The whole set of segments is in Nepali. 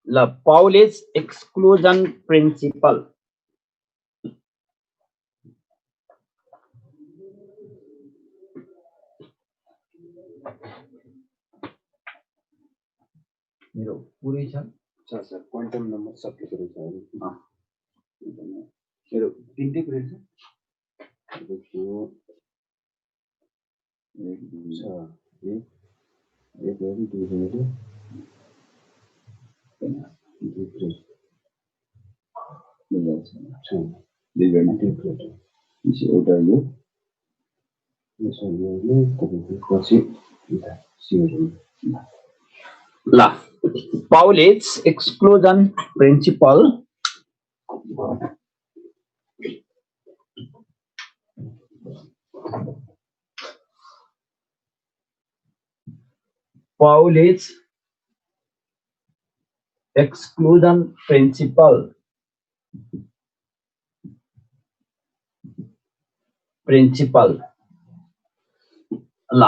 ल पाउलेज एक्सक्लुजन प्रिन्सिपल मेरो पुरै छ सर क्वान्टम नम्बर सबै कुरो छ मेरो तिनटै कुरा छ एउटा यो ल Pauli's exclusion principle Pauli's exclusion principle ल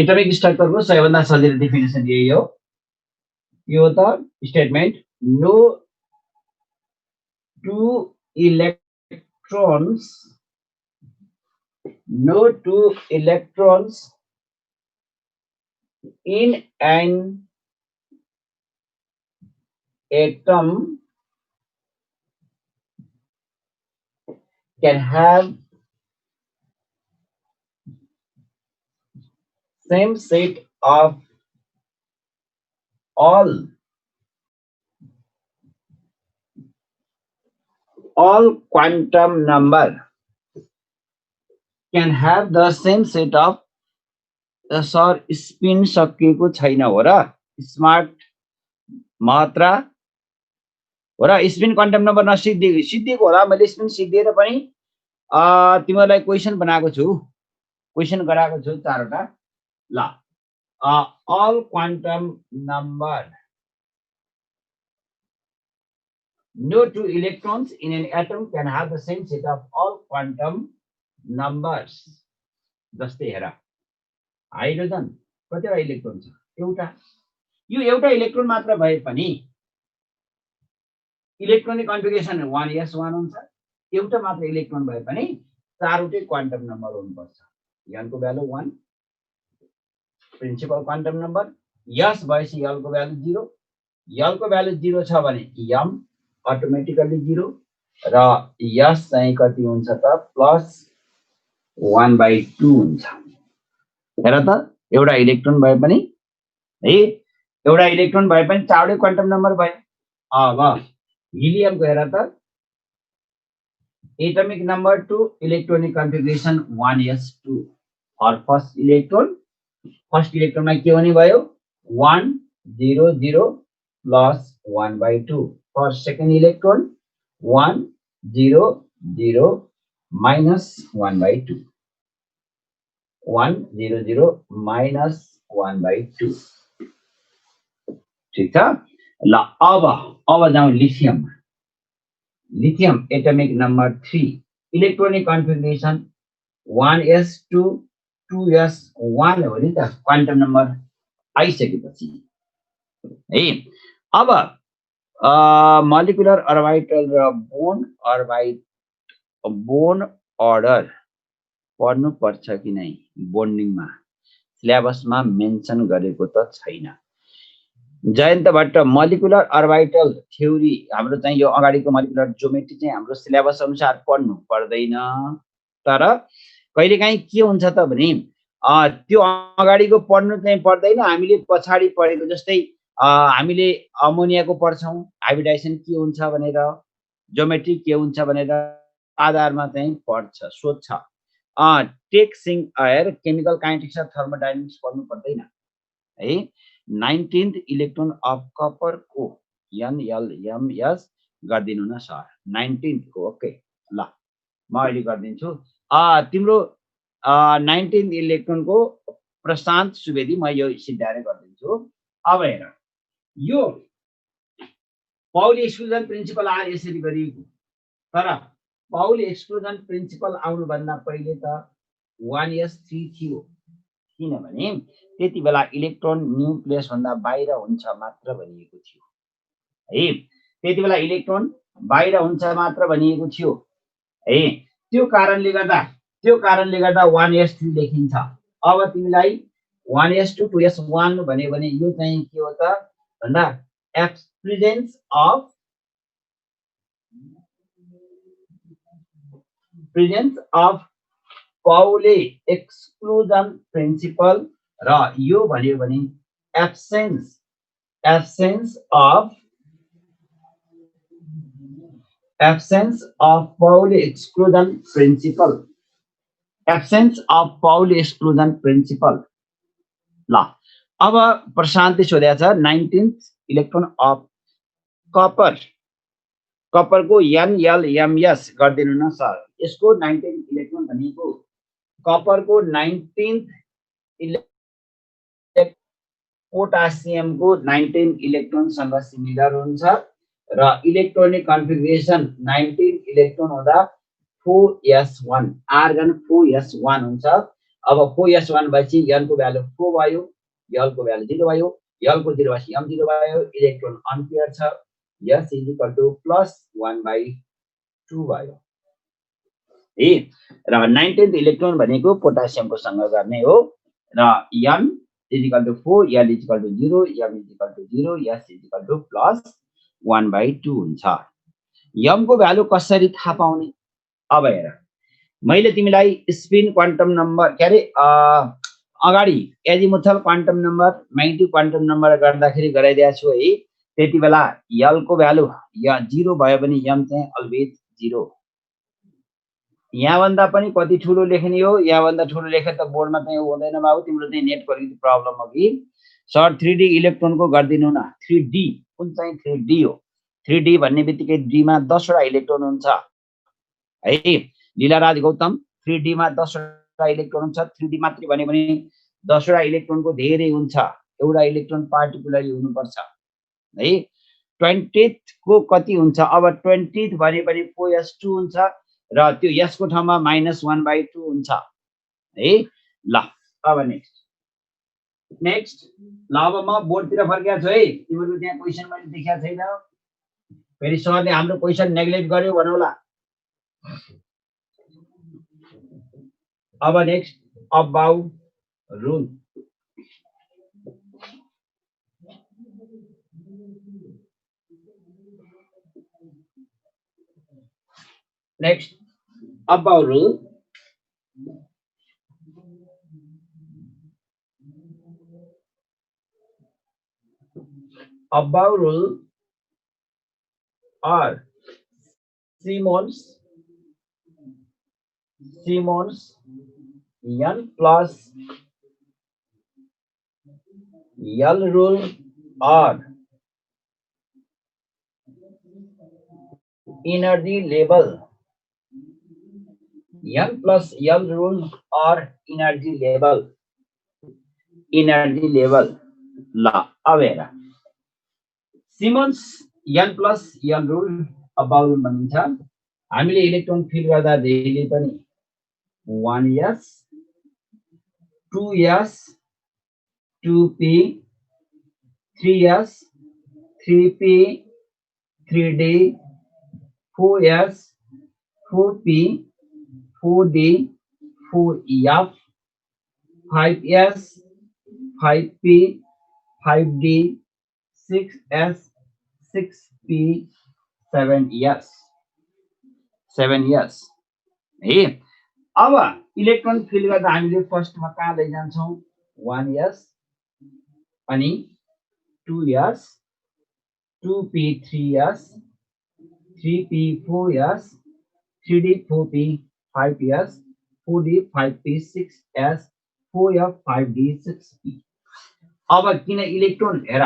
एटमिक स्ट्रक्चरको सबैभन्दा सजिलो डेफिनेसन यही हो यो त statement no two electrons in an atom can have same set of all quantum number can have the same set of sir spin सकिएको छैन हो र स्मार्ट मात्रा हो र स्पिन क्वान्टम नम्बर सिद्धिएको होला मैले स्पिन सिद्धिएर पनि तिमीहरूलाई क्वेशन बनाएको छु क्वेशन गराएको छु चारवटा ल all quantum number no two electrons in an atom can have the same set of all quantum numbers जस्तै हेर हाइड्रोजन कतिवटा इलेक्ट्रोन छ एउटा यो एउटा इलेक्ट्रोन मात्र भए पनि इलेक्ट्रोनिक कन्फिगरेसन 1s1 हुन्छ एउटा मात्र इलेक्ट्रोन भए पनि चारवटै क्वान्टम नम्बर हुनुपर्छ n को value 1 principal quantum number s भएपछि l को भ्यालु 0 l को भ्यालु 0 छ भने m अटोमेटिकली 0 र s चाहिँ कति हुन्छ त +1/2 हुन्छ हेर त एउटा इलेक्ट्रोन भए पनि है एउटा इलेक्ट्रोन भए पनि चारवटै क्वान्टम नम्बर भयो अब हिलियमको हेर त atomic number 2 electronic configuration 1s2 for first इलेक्ट्रोनमा के हुने भयो 1 0 0 +1/2 फर सेकेन्ड इलेक्ट्रोन 1 0 0 -1/2 1 0 0 -1/2 ठीक छ ल अब जाउँ lithium atomic number 3 electronic configuration 1s2 2s1 हो नि त क्वान्टम नम्बर आइसकेपछि है अब मोलिकुलर अर्बिटल र बोन अर्डर पढ्नु पर्छ कि नै बोन्डिङमा सिलेबसमा मेन्सन गरेको त छैन Jayant Bhatt molecular orbital theory हाम्रो चाहिँ यो अगाडिको मोलिकुलर ज्योमेट्री चाहिँ हाम्रो सिलेबस अनुसार पढ्नु पर्दैन तर कहिलेकाहीँ के हुन्छ त भने त्यो अगाडिको पढ्नु चाहिँ पर्दैन हामीले पछाडी पढेको जस्तै हामीले अमोनियाको पढ्छौं हाइब्रिडाइजेसन के हुन्छ भनेर ज्योमेट्री के हुन्छ भनेर आधारमा चाहिँ पढ्छ सोध्छ टेक्सिङ एयर केमिकल काइनेटिक्स र थर्मोडायनामिक्स पढ्नु पर्दैन है 19th इलेक्ट्रोन अफ कपर को NLMS गरिदिनु न सर 19th को ओके ल म अहिले गरिदिन्छु तिम्रो 19th इलेक्ट्रोन को प्रशान्त सुवेदी म यो सिद्धाएर गरिदिन्छु अब हेर यो पाउली एक्सक्लुजन प्रिन्सिपल आर यसरी गरिएको तर पाउली एक्सक्लुजन प्रिन्सिपल आउनु भन्दा पहिले त 1s3 थियो किनभने त्यति बेला इलेक्ट्रोन न्यूक्लियस भन्दा बाहिर हुन्छ मात्र भनिएको थियो है। त्यति बेला इलेक्ट्रोन बाहिर हुन्छ मात्र भनिएको थियो है। त्यो कारणले गर्दा 1s3 लेखिन्छ। अब तिमीलाई 1s2 2s1 भन्यो भने यो चाहिँ के हो त भन्दा presence of Paule exclusion principal र यो भन्यो भने absence of Paule exclusion principal ल। अब प्रशान्तले सोधेको छ 19th इलेक्ट्रोन अफ कपरको NLMS गरिदिनु न सर। यसको 19th इलेक्ट्रोन भनेको कपरको 19th पोटासियमको 19 इलेक्ट्रोनसँग सिमिलर हुन्छ र इलेक्ट्रोनिक कन्फिगरेसन 19 इलेक्ट्रोन हुँदा 4s1 आर्गन 4s1 हुन्छ। अब 4s1 भएपछि n को भ्यालु 4 भयो, l को भ्यालु 0 भयो, l को 0 भएपछि m 0 भयो, इलेक्ट्रोन अनपेयर छ, s = +1/2 भयो है। र 19th इलेक्ट्रोन भनेको पोटासियमको सँग गर्ने हो र n = 4, l = 0, m = 0, s = +1/2 हुन्छ। m को भ्यालु कसरी थाहा पाउने? अब हेर, मैले तिमीलाई स्पिन क्वान्टम नम्बर के अरे अगाडि azimuthal quantum number, magnetic quantum number गर्दाखेरि गराइदिएको छु है। त्यति बेला l को भ्यालु 0 भयो भने m चाहिँ अलवेज 0। यहाँ भन्दा पनि कति ठुलो लेख्ने हो, यहाँ भन्दा ठुलो लेखे त बोर्डमा चाहिँ हुँदैन बाबु, तिम्रो चाहिँ नेट क्वालिटी प्रब्लम हो कि। सर 3D इलेक्ट्रोनको गरिदिनु न। 3D कुन चाहिँ 3D हो? 3D भन्ने बित्तिकै D मा 10 वटा इलेक्ट्रोन हुन्छ है। लीलाराज गौतम 3D मा 10 वटा इलेक्ट्रोन हुन्छ। 3D मात्रै भन्यो भने 10 वटा इलेक्ट्रोनको धेरै हुन्छ, एउटा इलेक्ट्रोन पार्टिकुलरली हुनुपर्छ है। 20th को कति हुन्छ? अब 20th भन्यो भने 4s2 हुन्छ र त्यो s को ठाउँमा -1/2 हुन्छ है। ल अब नेक्स्ट ल अब म बोर्डतिर फर्केको छु है। तिम्रो त्यहाँ क्वेशन मैले देखाएको छैन, फेरि सरले हाम्रो क्वेशन नेग्लेक्ट गर्यो भन्नुला। अब next about rule. Next, about rule. About rule or Simon's n plus l rule or energy level. n plus l rule or energy level. ल अब हेर, सिमन्स n plus l rule about भनिन्छ। हामीले इलेक्ट्रोन फिल गर्दा जहिले पनि 1s 2s 2p 3s 3p 3d 4s 4p 4d 4f 5s 5p 5d 6s 6p 7s है। अब इलेक्ट्रोन फिल गर्दा हामीले फर्स्टमा कहाँ लैजान्छौँ? 1s अनि 2s 2p 3s 3p 4s 3d 4p 5s 4d 5p 6s 4f 5d 6p। अब किन इलेक्ट्रोन हेर,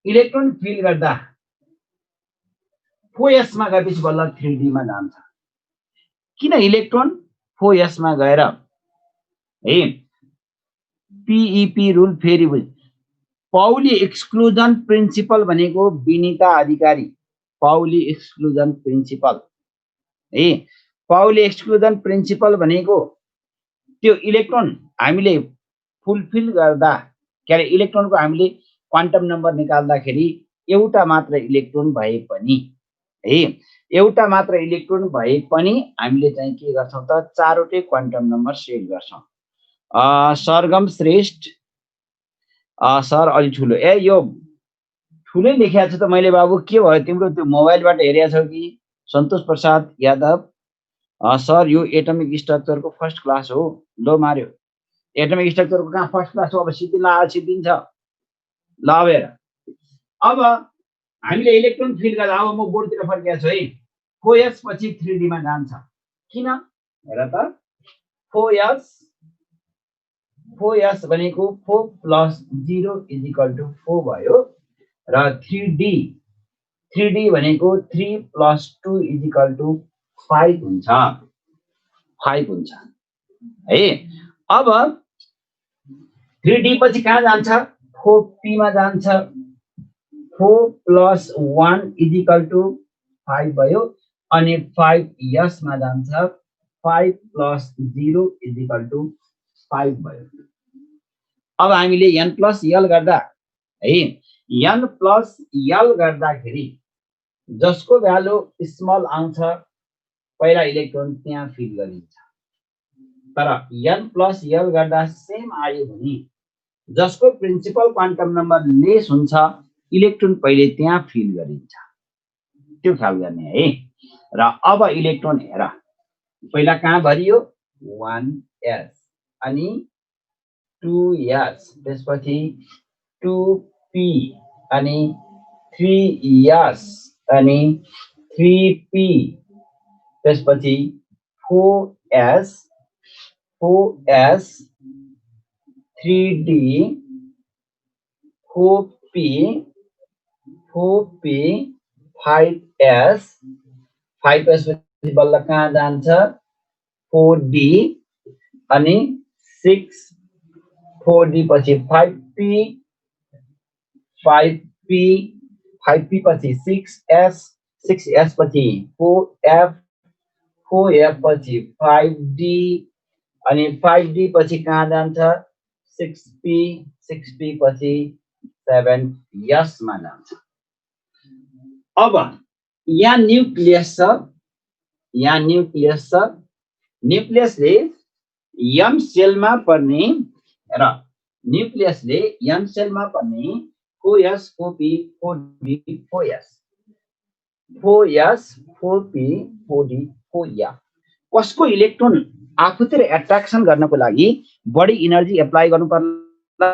इलेक्ट्रोन फिल गर्दा 4s मा गएपछि बल्ल 3d मा जान्छ। किन इलेक्ट्रोन 4s मा गएर है? पीईपी रुल फेरि बुझ। पाउली एक्सक्लुजन प्रिन्सिपल भनेको विनिता अधिकारी, पाउली एक्सक्लुजन प्रिन्सिपल है। पाउली एक्सक्लुजन प्रिन्सिपल भनेको त्यो इलेक्ट्रोन हामीले फुलफिल गर्दा के अरे इलेक्ट्रोनको हामीले क्वान्टम नम्बर निकाल्दाखेरि एउटा मात्र इलेक्ट्रोन भए पनि है एउटा मात्र इलेक्ट्रोन भए पनि हामीले चाहिँ के गर्छौं त चारवटै क्वान्टम नम्बर सेट गर्छौं। सरगम श्रेष्ठ सर अलि ठुलो यो ठुलै लेखेको छ त मैले बाबु के भयो तिम्रो त्यो मोबाइलबाट हेरेको छौ कि? सन्तोष प्रसाद यादव सर यो एटमिक स्ट्रक्चरको फर्स्ट क्लास हो। लो मार्यो एटमिक स्ट्रक्चरको कहाँ फर्स्ट क्लास हो? अब सिद्धिन्छ ल अब हेर अब हामीले इलेक्ट्रोन फिल गर्दा अब म बोर्डतिर फर्केको छु है। 4s पछि 3d मा जान्छ किन हेर त 4s भनेको 4 + 0 = 4 भयो र 3d भनेको 3 + 2 = 5 हुन्छ 5 हुन्छ है। अब 3d पछि कहाँ जान्छ 4p मा जान्छ 4 + 1 = 5 भयो अनि 5s मा जान्छ 5 + 0 = 5 भयो। अब हामीले n + l गर्दा है n + l गर्दाखेरि जसको भ्यालु स्मल आउँछ पहिला इलेक्ट्रोन त्यहाँ फिल गरिन्छ। तर n + l गर्दा सेम आयो भने जसको प्रिन्सिपल क्वान्टम नम्बर लेस हुन्छ इलेक्ट्रोन पहिले त्यहाँ फिल गरिन्छ। त्यो ख्याल गर्ने है। र अब इलेक्ट्रोन हेर पहिला कहाँ भरियो 1s अनि 2s त्यसपछि 2p अनि 3s अनि 3p त्यसपछि 4s 3d 4p 5s 5s पछि बल्ल कहाँ जान्छ 4d अनि 6 4d पछि 5p 5p पछि 6s 6s पछि 4f 4f पछि 5d अनि 5d पछि कहाँ जान्छ 6p 6p पछि 7s मा जान्छ। अब यहाँ न्यूक्लियस छ न्यूक्लियसले m सेलमा पर्ने र न्यूक्लियसले m सेलमा पर्ने 4s 4p 4d 4s 4p 4d 4f कसको इलेक्ट्रोन आफूतिर एट्र्याक्सन गर्नको लागि बढी इनर्जी एप्लाई गर्नु पर्ला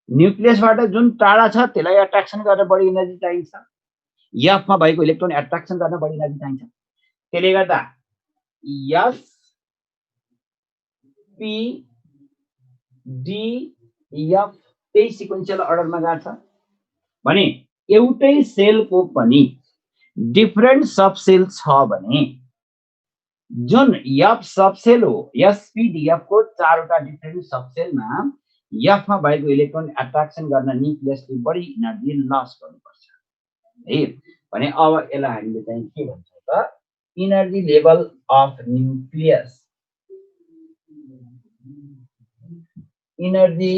न्यूक्लियसबाट जुन टाढा छ त्यसलाई एट्र्याक्सन गर्न बढी इनर्जी चाहिन्छ। f मा भएको इलेक्ट्रोन एट्र्याक्सन गर्न बढी इनर्जी चाहिन्छ। त्यसले गर्दा s p d f त्यही सिक्वेन्शियल अर्डरमा गर्छ भने एउटै सेलको पनि डिफरेन्ट सब सेल छ भने जुन f सब सेल हो sp-df को चारवटा डिफरेन्ट सब सेलमा f मा भएको इलेक्ट्रोन एट्र्याक्सन गर्न न्यूक्लियसले बढी इनर्जी लस गर्नुपर्छ है। भने अब यसलाई हामीले चाहिँ के भन्छौं त energy level of nucleus energy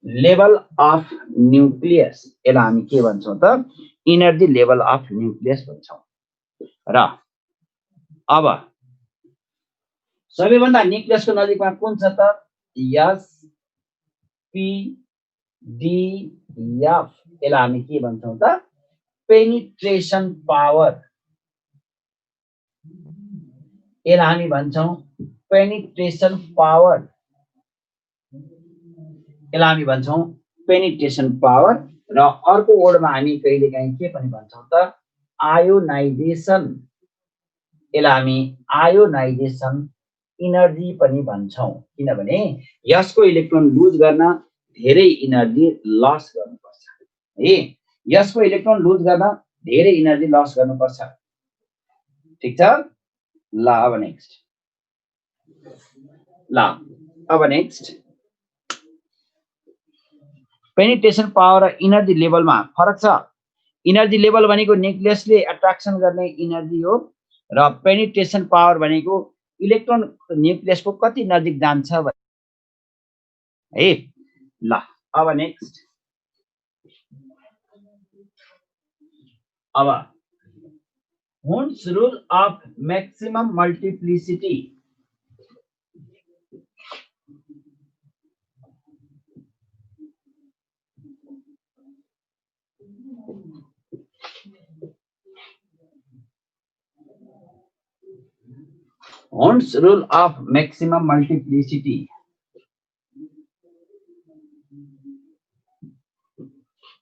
level of nucleus यसलाई हामी के भन्छौं त इनर्जी लेभल अफ न्यूक्लियस भन्छौं। र अब सबैभन्दा न्यूक्लियसको नजिकमा कुन छ त s p d f यसलाई हामी के भन्छौं त पेनिट्रेसन पावर यसलाई हामी भन्छौं पेनिट्रेसन पावर यसलाई हामी भन्छौं पेनिट्रेसन पावर र अर्को वर्डमा हामी कहिलेकाहीँ के पनि भन्छौं त आयोनाइजेसन यसलाई हामी आयोनाइजेसन इनर्जी पनि भन्छौं किनभने यसको इलेक्ट्रोन लुज गर्न धेरै इनर्जी लस गर्नुपर्छ है। यसको इलेक्ट्रोन लुज गर्न धेरै इनर्जी लस गर्नुपर्छ ठीक छ। ल अब नेक्स्ट पेनिट्रेसन पावर र इनर्जी लेभलमा फरक छ। इनर्जी लेभल भनेको न्यूक्लियसले एट्र्याक्सन गर्ने इनर्जी हो र पेनिट्रेसन पावर भनेको इलेक्ट्रोन न्यूक्लियसको कति नजिक जान्छ है। ल अब नेक्स्ट अब Hund's rule of maximum multiplicity. Hund's rule of maximum multiplicity.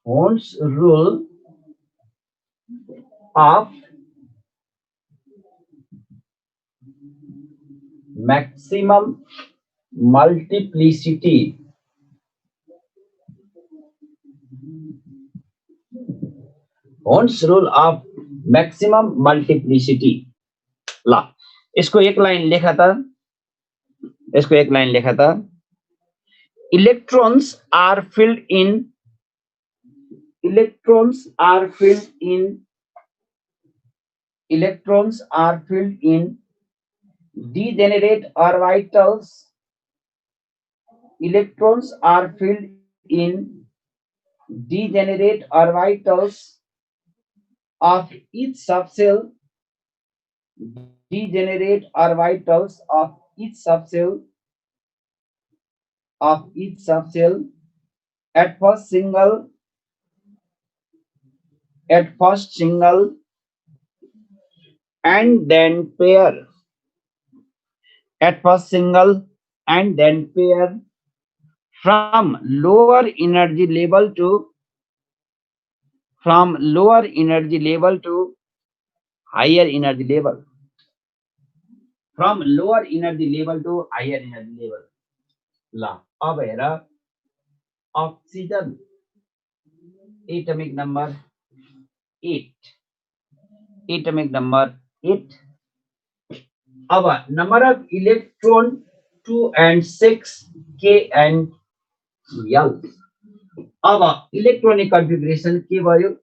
Hund's rule of maximum multiplicity. Hund's rule of maximum multiplicity. ल इसको एक लाइन लेखा त electrons are filled in degenerate orbitals. Electrons are filled in degenerate orbitals of each subshell. Degenerate orbitals of each subshell at first single and then pair. At first single and then pair from lower energy level to higher energy level. From lower energy level to higher energy level. ल अब हेर oxygen atomic number 8. अब number of electron 2 and 6 K and L. अब electronic configuration के भयो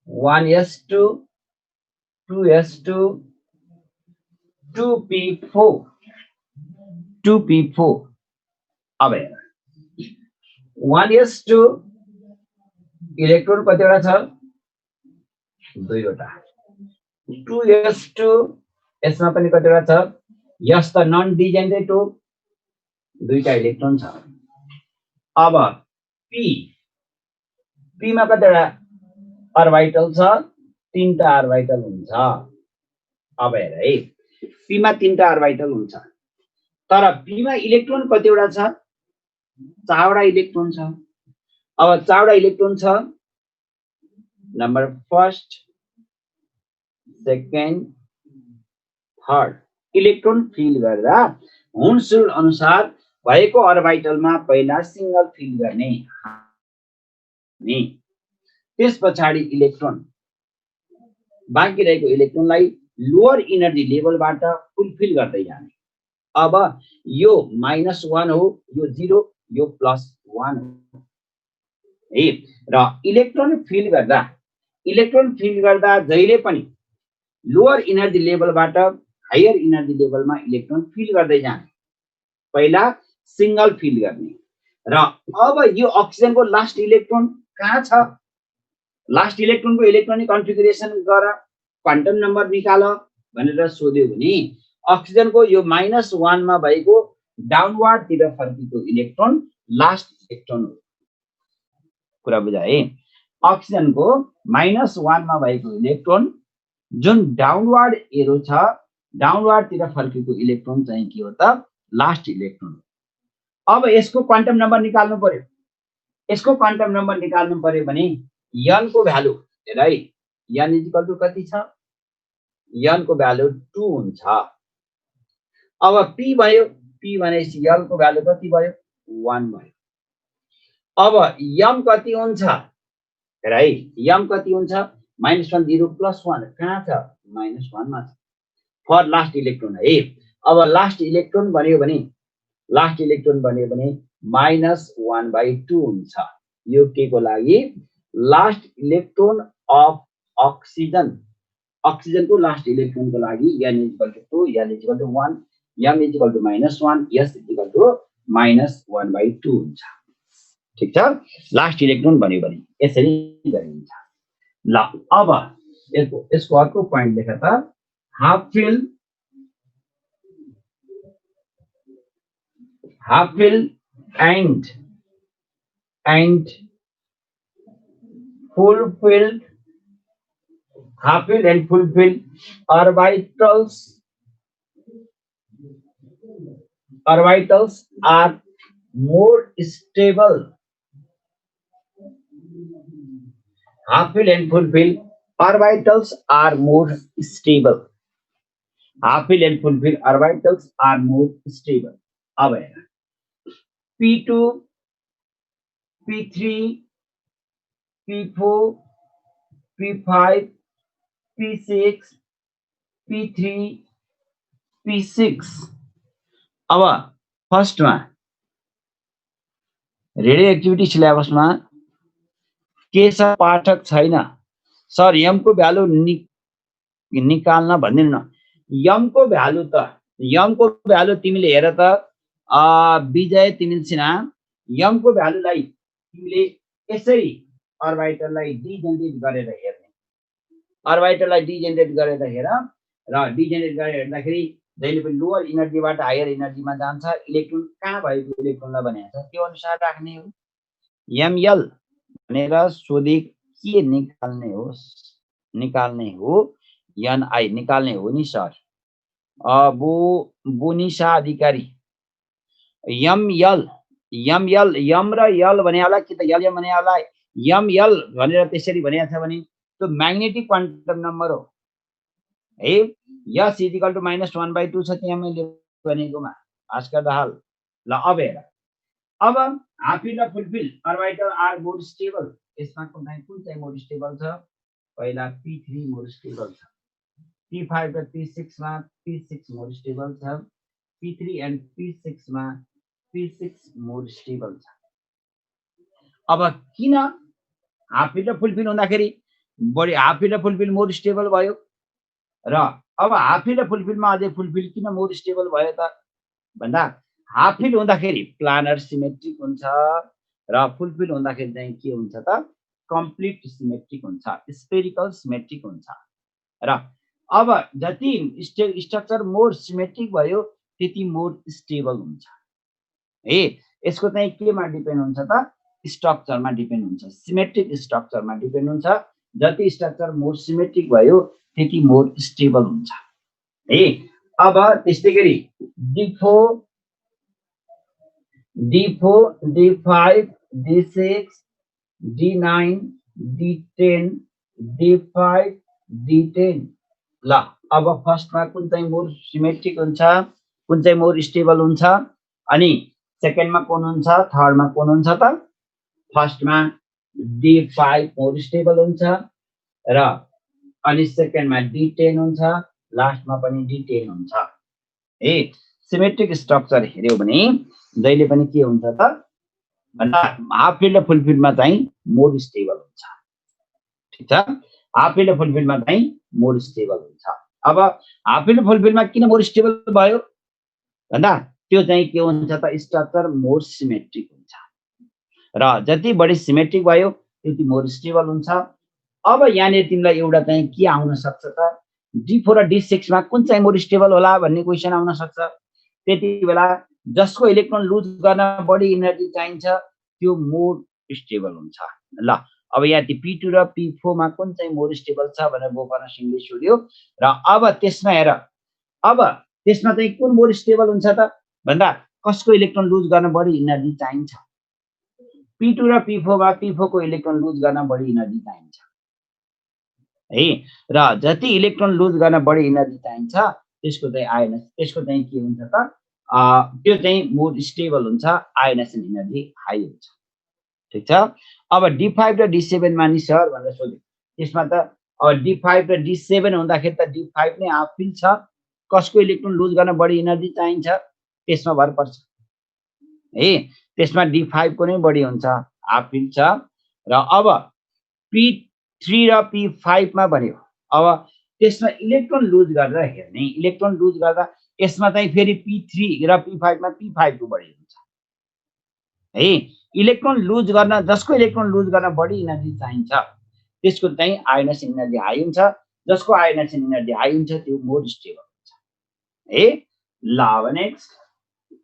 1s2 2s2 2p4 अब हेर 1s2 इलेक्ट्रोन कतिवटा छ दुईवटा 2s2 यसमा पनि कतिवटा छ यस त नन डिजेनरेट हो दुईटा इलेक्ट्रोन छ अब p मा कतिवटा अर्बिटल छ तीनटा अर्बिटल हुन्छ अब हेर है p मा तीनटा अर्बिटल हुन्छ तर p मा इलेक्ट्रोन कतिवटा छ चारवटा इलेक्ट्रोन छ अब चारवटा इलेक्ट्रोन छ number first second third electron fill गर्दा हुन्स रुल अनुसार भएको अर्बिटलमा पहिला सिंगल फिल गर्ने नि त्यसपछि इलेक्ट्रोन बाँकी रहेको इलेक्ट्रोनलाई लोअर एनर्जी लेभलबाट फुलफिल गर्दै जाने अब यो -1 हो यो 0 यो +1 हो है र इलेक्ट्रोन फिल गर्दा जहिले पनि लोअर एनर्जी लेभलबाट हायर एनर्जी लेभलमा इलेक्ट्रोन फिल गर्दै जाने पहिला सिंगल फिल गर्ने र अब यो अक्सिजनको लास्ट इलेक्ट्रोन कहाँ छ लास्ट इलेक्ट्रोनको इलेक्ट्रोनिक कन्फिगरेसन गर क्वान्टम नम्बर निकाल भनेर सोध्यो भने अक्सिजनको यो -1 मा भएको डाउनवर्ड तिर फर्केको इलेक्ट्रोन लास्ट इलेक्ट्रोन हो कुरा बुझा है अक्सिजनको -1 मा भएको इलेक्ट्रोन जुन डाउनवर्ड एरो छ डाउनवर्ड तिर फर्केको इलेक्ट्रोन चाहिँ के हो त लास्ट इलेक्ट्रोन अब यसको क्वान्टम नम्बर निकाल्नु पर्यो भने n को भ्यालु हेर है n इक्वल टु कति छ n को भ्यालु 2 हुन्छ अब p भयो p भनेपछि l को भ्यालु कति भयो 1 भयो अब m कति हुन्छ हेर है m कति हुन्छ -1 0 +1 कहाँ छ -1 मा छ फर लास्ट इलेक्ट्रोन है अब लास्ट इलेक्ट्रोन भन्यो भने -1/2 हुन्छ यो के को लागि लास्ट इलेक्ट्रोन अफ अक्सिजनको लास्ट इलेक्ट्रोन को लागि n = 2 l = 1 m = -1 s = -1/2 हुन्छ ठीक छ लास्ट इलेक्ट्रोन भन्यो भने यसरी गरिन्छ ल अब यसको अर्को पोइन्ट लेख त half fill and fulfilled orbitals are more stable. Half-filled and fulfilled orbitals are more stable. Half-filled and fulfilled orbitals are more stable. अब हेर P2, P3, P4, P5, P6, P3, P6. अब फर्स्टमा रेडियो एक्टिभिटी सिलेबसमा के छ पाठक छैन सर यमको भ्यालु निकाल्न भन्दिनु न यमको भ्यालु तिमीले हेर त विजय तिमिल सिन्हा यमको भ्यालुलाई तिमीले यसरी अर्बिटललाई डिजेनरेट गरेर हेर्ने हेर र डिजेनरेट गरेर हेर्दाखेरि जहिले पनि लोअर इनर्जीबाट हायर इनर्जीमा जान्छ इलेक्ट्रोन कहाँ भएको इलेक्ट्रोनलाई भनेको छ त्यो अनुसार राख्ने हो एमएल भनेर सोधे के निकाल्ने हो एनआई निकाल्ने हो नि सर बुनिसा अधिकारी एमएल यम र यल भने होला कि त यल भने होला एमएल भनेर त्यसरी भनेको छ भने त्यो म्याग्नेटिक क्वान्टम नम्बर हो है यस इक्वल टु -1/2 छ त्यहाँ मैले भनेकोमा आजका दाहाल ल अब हेर अब हाफ फिल र full fill orbital are more stable यसमा कुन चाहिँ मोर स्टेबल छ पहिला P3 मोर स्टेबल छ P5 र P6 मा P6 मोर स्टेबल छ P3 एन्ड P6 मा P6 मोर स्टेबल छ अब किन हाफ फिल र फुल फिल हुँदाखेरि बढी हाफ फिल र फुल फिल मोर स्टेबल भयो र अब हाफ फिल र फुल फिलमा अझै फुल फिल किन मोर स्टेबल भयो त भन्दा हाफ फिल हुँदाखेरि प्लानर सिमेट्रिक हुन्छ र फुल फिल हुँदाखेरि चाहिँ के हुन्छ त कम्प्लिट सिमेट्रिक हुन्छ स्फेरिकल सिमेट्रिक हुन्छ र अब जति स्ट्रक्चर मोर सिमेट्रिक भयो त्यति मोर स्टेबल हुन्छ है यसको चाहिँ केमा डिपेन्ड हुन्छ त स्ट्रक्चरमा डिपेन्ड हुन्छ सिमेट्रिक स्ट्रक्चरमा डिपेन्ड हुन्छ जति स्ट्रक्चर मोर सिमेट्रिक भयो त्यति मोर स्टेबल हुन्छ है अब त्यस्तै गरी D4 D5 D6 D9 D10 D5 D10 ल अब फर्स्टमा कुन चाहिँ मोर सिमेट्रिक हुन्छ कुन चाहिँ मोर स्टेबल हुन्छ अनि सेकेन्डमा कुन हुन्छ थर्डमा कुन हुन्छ त फर्स्टमा D5 मोर स्टेबल हुन्छ र अनि सेकेन्डमा D10 हुन्छ लास्टमा पनि D10 हुन्छ है सिमेट्रिक स्ट्रक्चर हेर्यो भने जहिले पनि के हुन्छ त भन्दा हाफ फिल र फुल फिलमा चाहिँ मोर स्टेबल हुन्छ ठीक छ हाफ फिल र फुल फिलमा चाहिँ मोर स्टेबल हुन्छ अब हाफ फिल र फुल फिलमा किन मोर स्टेबल भयो भन्दा त्यो चाहिँ के हुन्छ त स्ट्रक्चर मोर सिमेट्रिक हुन्छ र जति बढी सिमेट्रिक भयो त्यति मोर स्टेबल हुन्छ अब यहाँनिर तिमीलाई एउटा चाहिँ के आउन सक्छ त D4 र D6 मा कुन चाहिँ मोर स्टेबल होला भन्ने क्वेशन आउन सक्छ त्यति बेला जसको इलेक्ट्रोन लुज गर्न बढी एनर्जी चाहिन्छ त्यो मोर स्टेबल हुन्छ ल अब यहाँ P2 र P4 मा कुन चाहिँ मोर स्टेबल छ भनेर गोकर्ण सिंहले सोध्यो र अब त्यसमा हेर अब त्यसमा चाहिँ कुन मोर स्टेबल हुन्छ त भन्दा कसको इलेक्ट्रोन लुज गर्न बढी एनर्जी चाहिन्छ P2 र P4 मा P4 को इलेक्ट्रोन लुज गर्न बढी एनर्जी चाहिन्छ है र जति इलेक्ट्रोन लुज गर्न बढी एनर्जी चाहिन्छ त्यसको चाहिँ आयनस त्यसको चाहिँ के हुन्छ त त्यो चाहिँ मोर स्टेबल हुन्छ आयनेसन एनर्जी हाई हुन्छ ठीक छ अब D5 र D7 मा नि सर भनेर सोध्यो त्यसमा त अब D5 र D7 हुँदाखेरि त D5 नै हाफ फिल छ कसको इलेक्ट्रोन लुज गर्न बढी एनर्जी चाहिन्छ त्यसमा भर पर्छ है त्यसमा D5 को नै बढी हुन्छ हाफ फिल छ र अब P3 र P5 मा भन्यो अब त्यसमा इलेक्ट्रोन लुज गरेर हेर्ने इलेक्ट्रोन लुज गर्दा यसमा चाहिँ फेरि P3 र P5 मा P5 को बढी हुन्छ है इलेक्ट्रोन लुज गर्न जसको इलेक्ट्रोन लुज गर्न बढी एनर्जी चाहिन्छ त्यसको चाहिँ आयोनाइजेसन एनर्जी हाई हुन्छ, जसको आयोनाइजेसन एनर्जी हाई हुन्छ त्यो मोर स्टेबल हुन्छ है। ल अब नेक्स्ट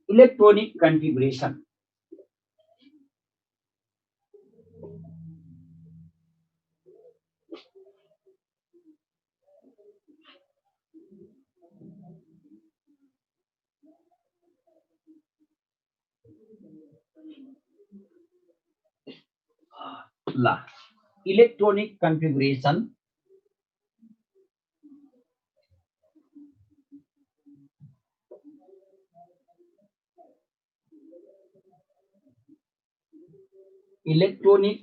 इलेक्ट्रोनिक कन्फिगुरेसन। ल इलेक्ट्रोनिक कन्फिगुरेसन इलेक्ट्रोनिक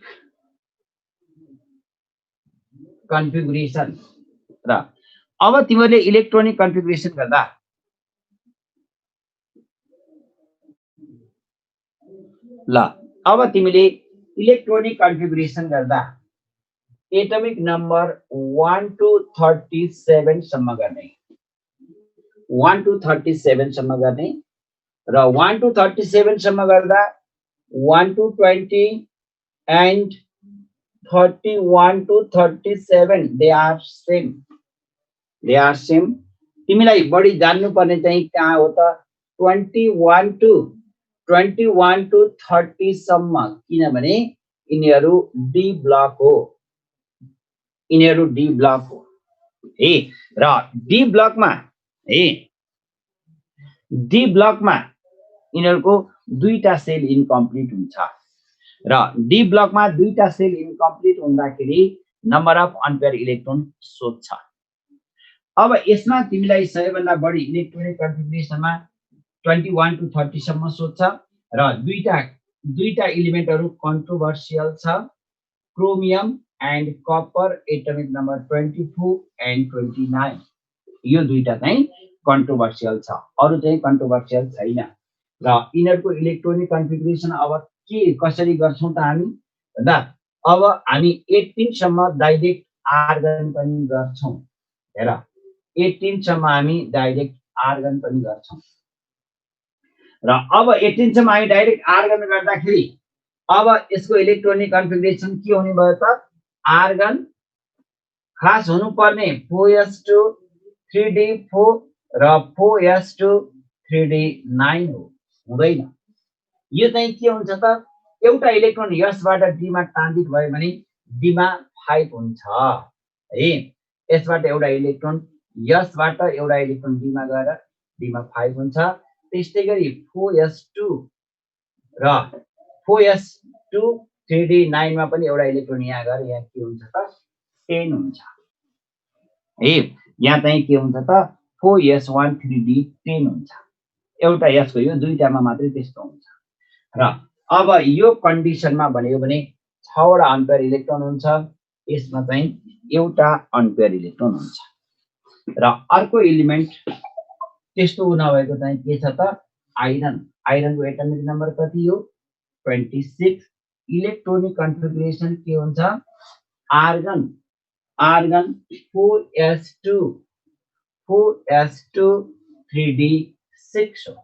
कन्फिगुरेसन र अब तिमीले इलेक्ट्रोनिक कन्फिगुरेसन गर्दा ल अब तिमीले इलेक्ट्रोनिक कन्फिगुरेसन गर्दा एटमिक नम्बर 1 to 37 सम्म गर्ने, 1 to 37 सम्म गर्ने र 1 to 37 सम्म गर्दा 1 to 20 and 31 to 37 they are same, they are same। तिमीलाई बढी जान्नु पर्ने चाहिँ कहाँ हो त 21 to 30 सम्म, किनभने यिनीहरू डी ब्लक हो, यिनीहरू डी ब्लक हो है। र डी ब्लकमा है, डी ब्लकमा यिनीहरूको दुईटा सेल इनकम्प्लिट हुन्छ र डी ब्लकमा दुईटा सेल इनकम्प्लिट हुँदाखेरि नम्बर अफ अनपेयर इलेक्ट्रोन सोध्छ। अब यसमा तिमीलाई सबैभन्दा बढी इलेक्ट्रोनिक कन्फिगुरेसनमा 21 to 30 सम्म सोध्छ र दुईटा एलिमेन्टहरू कन्ट्रोभर्सियल छ, chromium and copper atomic number 24 and 29, यो दुईटा चाहिँ कन्ट्रोभर्सियल छ, अरु चाहिँ कन्ट्रोभर्सियल छैन। र यिनीहरूको इलेक्ट्रोनिक कन्फिगुरेसन अब के कसरी गर्छौं त हामी भन्दा अब हामी 18 सम्म डाइरेक्ट आर्गन पनि गर्छौं। हेर 18 सम्म हामी डाइरेक्ट आर्गन पनि गर्छौं र अब 18 सम्म हामी डाइरेक्ट आर्गन गर्दाखेरि अब यसको इलेक्ट्रोनिक कन्फिगुरेसन के हुने भयो त आर्गन खास हुनुपर्ने 4s2 3d4 र 4s2 3d9 हो, हुँदैन। यो चाहिँ के हुन्छ त एउटा इलेक्ट्रोन यसबाट डी मा ट्रान्जिट भयो भने डी मा 5 हुन्छ है। यसबाट एउटा इलेक्ट्रोन यसबाट एउटा इलेक्ट्रोन डी मा गएर डी मा 5 हुन्छ। त्यस्तै गरी 4s2 र 4s2 3d9 मा पनि एउटा इलेक्ट्रोन यहाँ गएर यहाँ के हुन्छ त 10 हुन्छ है। यहाँ चाहिँ के हुन्छ त 4s1 3d10 हुन्छ, एउटा यसको यो दुईटामा मात्रै त्यस्तो हुन्छ। र अब यो कन्डिसनमा भन्यो भने 6 वटा अनपेयर इलेक्ट्रोन हुन्छ, यसमा चाहिँ एउटा अनपेयर इलेक्ट्रोन हुन्छ। र अर्को एलिमेन्ट त्यस्तो नभएको चाहिँ के छ त आइरन, आइरनको एटमिक नम्बर कति हो 26। इलेक्ट्रोनिक कन्फिगुरेसन के हुन्छ आर्गन, आर्गन 4s2 3d6 हो।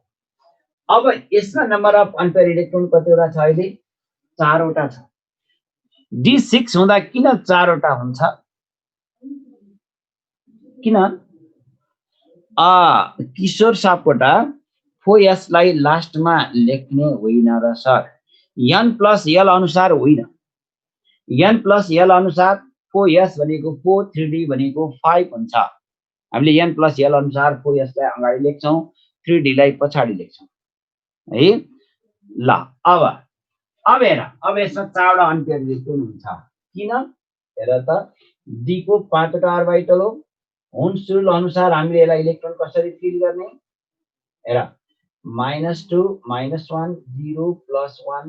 अब यसमा नम्बर अफ अनपेयर इलेक्ट्रोन कतिवटा छ अहिले 4 वटा छ। d6 हुँदा किन 4 वटा हुन्छ, किन किशोर सापकोटा 4s लाई लास्टमा लेख्ने होइन र सर n प्लस l अनुसार होइन, n प्लस l अनुसार 4s भनेको 4 3d भनेको 5 हुन्छ। हामीले n प्लस l अनुसार 4s लाई अगाडि लेख्छौं 3d लाई पछाडी लेख्छौं है। ल अब हेर अब यसमा 4 वटा अनपेयर इलेक्ट्रोन हुन्छ, किन हेर त d को 5 वटा अर्बिटल हो। हुन्स रुल अनुसार हामीले यसलाई इलेक्ट्रोन कसरी फिल गर्ने हेर -2 -1 0 +1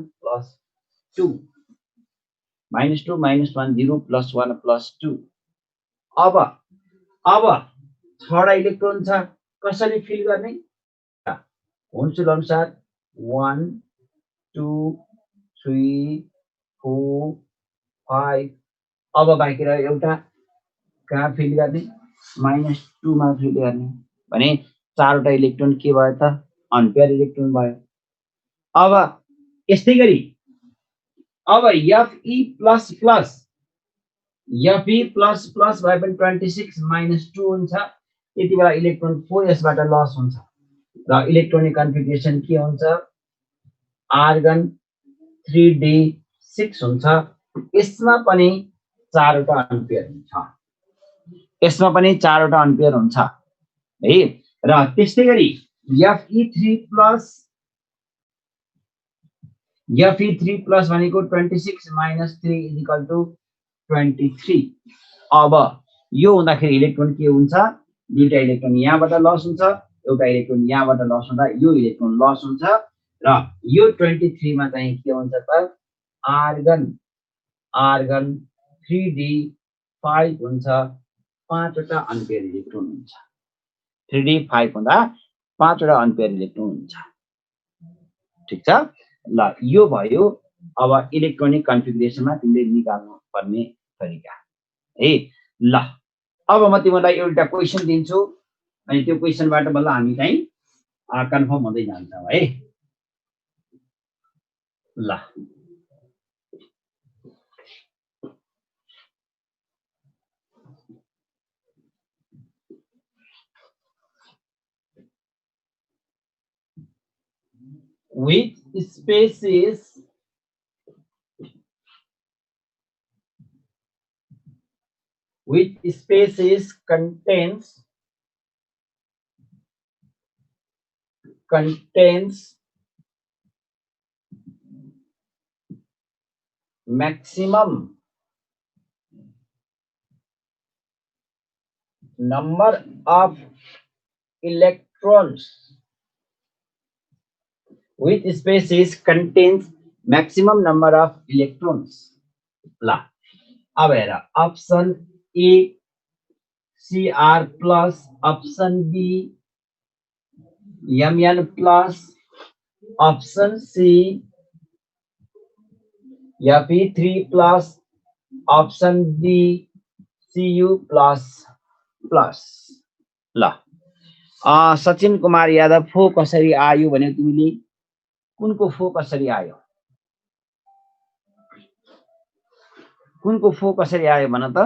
+2 -2 -1 0 +1 +2। अब 6 वटा इलेक्ट्रोन छ कसरी फिल गर्ने हुन्स रुल अनुसार 1 2 3 4 5। अब बाँकी रह्यो एउटा कहाँ फिल गर्ने -2 मा फिल गर्ने भने 4 वटा इलेक्ट्रोन के भयो त अनपेयर इलेक्ट्रोन भयो। अब यस्तै गरी अब Fe++ Fe प्लस प्लस भए पनि 26 - 2 हुन्छ। त्यति बेला इलेक्ट्रोन 4 यसबाट लस हुन्छ र इलेक्ट्रोनिक कन्फिगरेसन के हुन्छ? आर्गन 3d6 हुन्छ। यसमा पनि 4 वटा एम्पियर हुन्छ। यसमा पनि 4 वटा एम्पियर हुन्छ है। र त्यस्तै गरी Fe3 प्लस भनेको 26 - 3 = 23। अब यो हुँदाखेरि इलेक्ट्रोन के हुन्छ? दुईटा इलेक्ट्रोन यहाँबाट लस हुन्छ, एउटा इलेक्ट्रोन यहाँबाट लस हुँदा यो इलेक्ट्रोन लस हुन्छ र यो 23 मा चाहिँ के हुन्छ त? आर्गन 3d5 हुन्छ। 5 वटा एम्पियर इलेक्ट्रोन हुन्छ। 3d5 हुँदा 5 वटा एम्पियर इलेक्ट्रोन हुन्छ। ठीक छ? ल यो भयो अब इलेक्ट्रोनिक कन्फिगरेसनमा तिमीले निकाल्नु पर्ने तरिका है। ल अब म तिमीलाई एउटा क्वेशन दिन्छु अनि त्यो क्वेशनबाट बल्ल हामी चाहिँ कन्फर्म हुँदै जान्छौँ है। ल which species contains maximum number of electrons? Which species contains maximum number of electrons? ल अब हेर, option A Cr plus, option B Mn plus, option C Fe3 plus, option D Cu plus plus. ल सचिन कुमार यादव फो कसरी आयो भने तिमीले कुनको फो कसरी आयो? कुनको फो कसरी आयो भन त?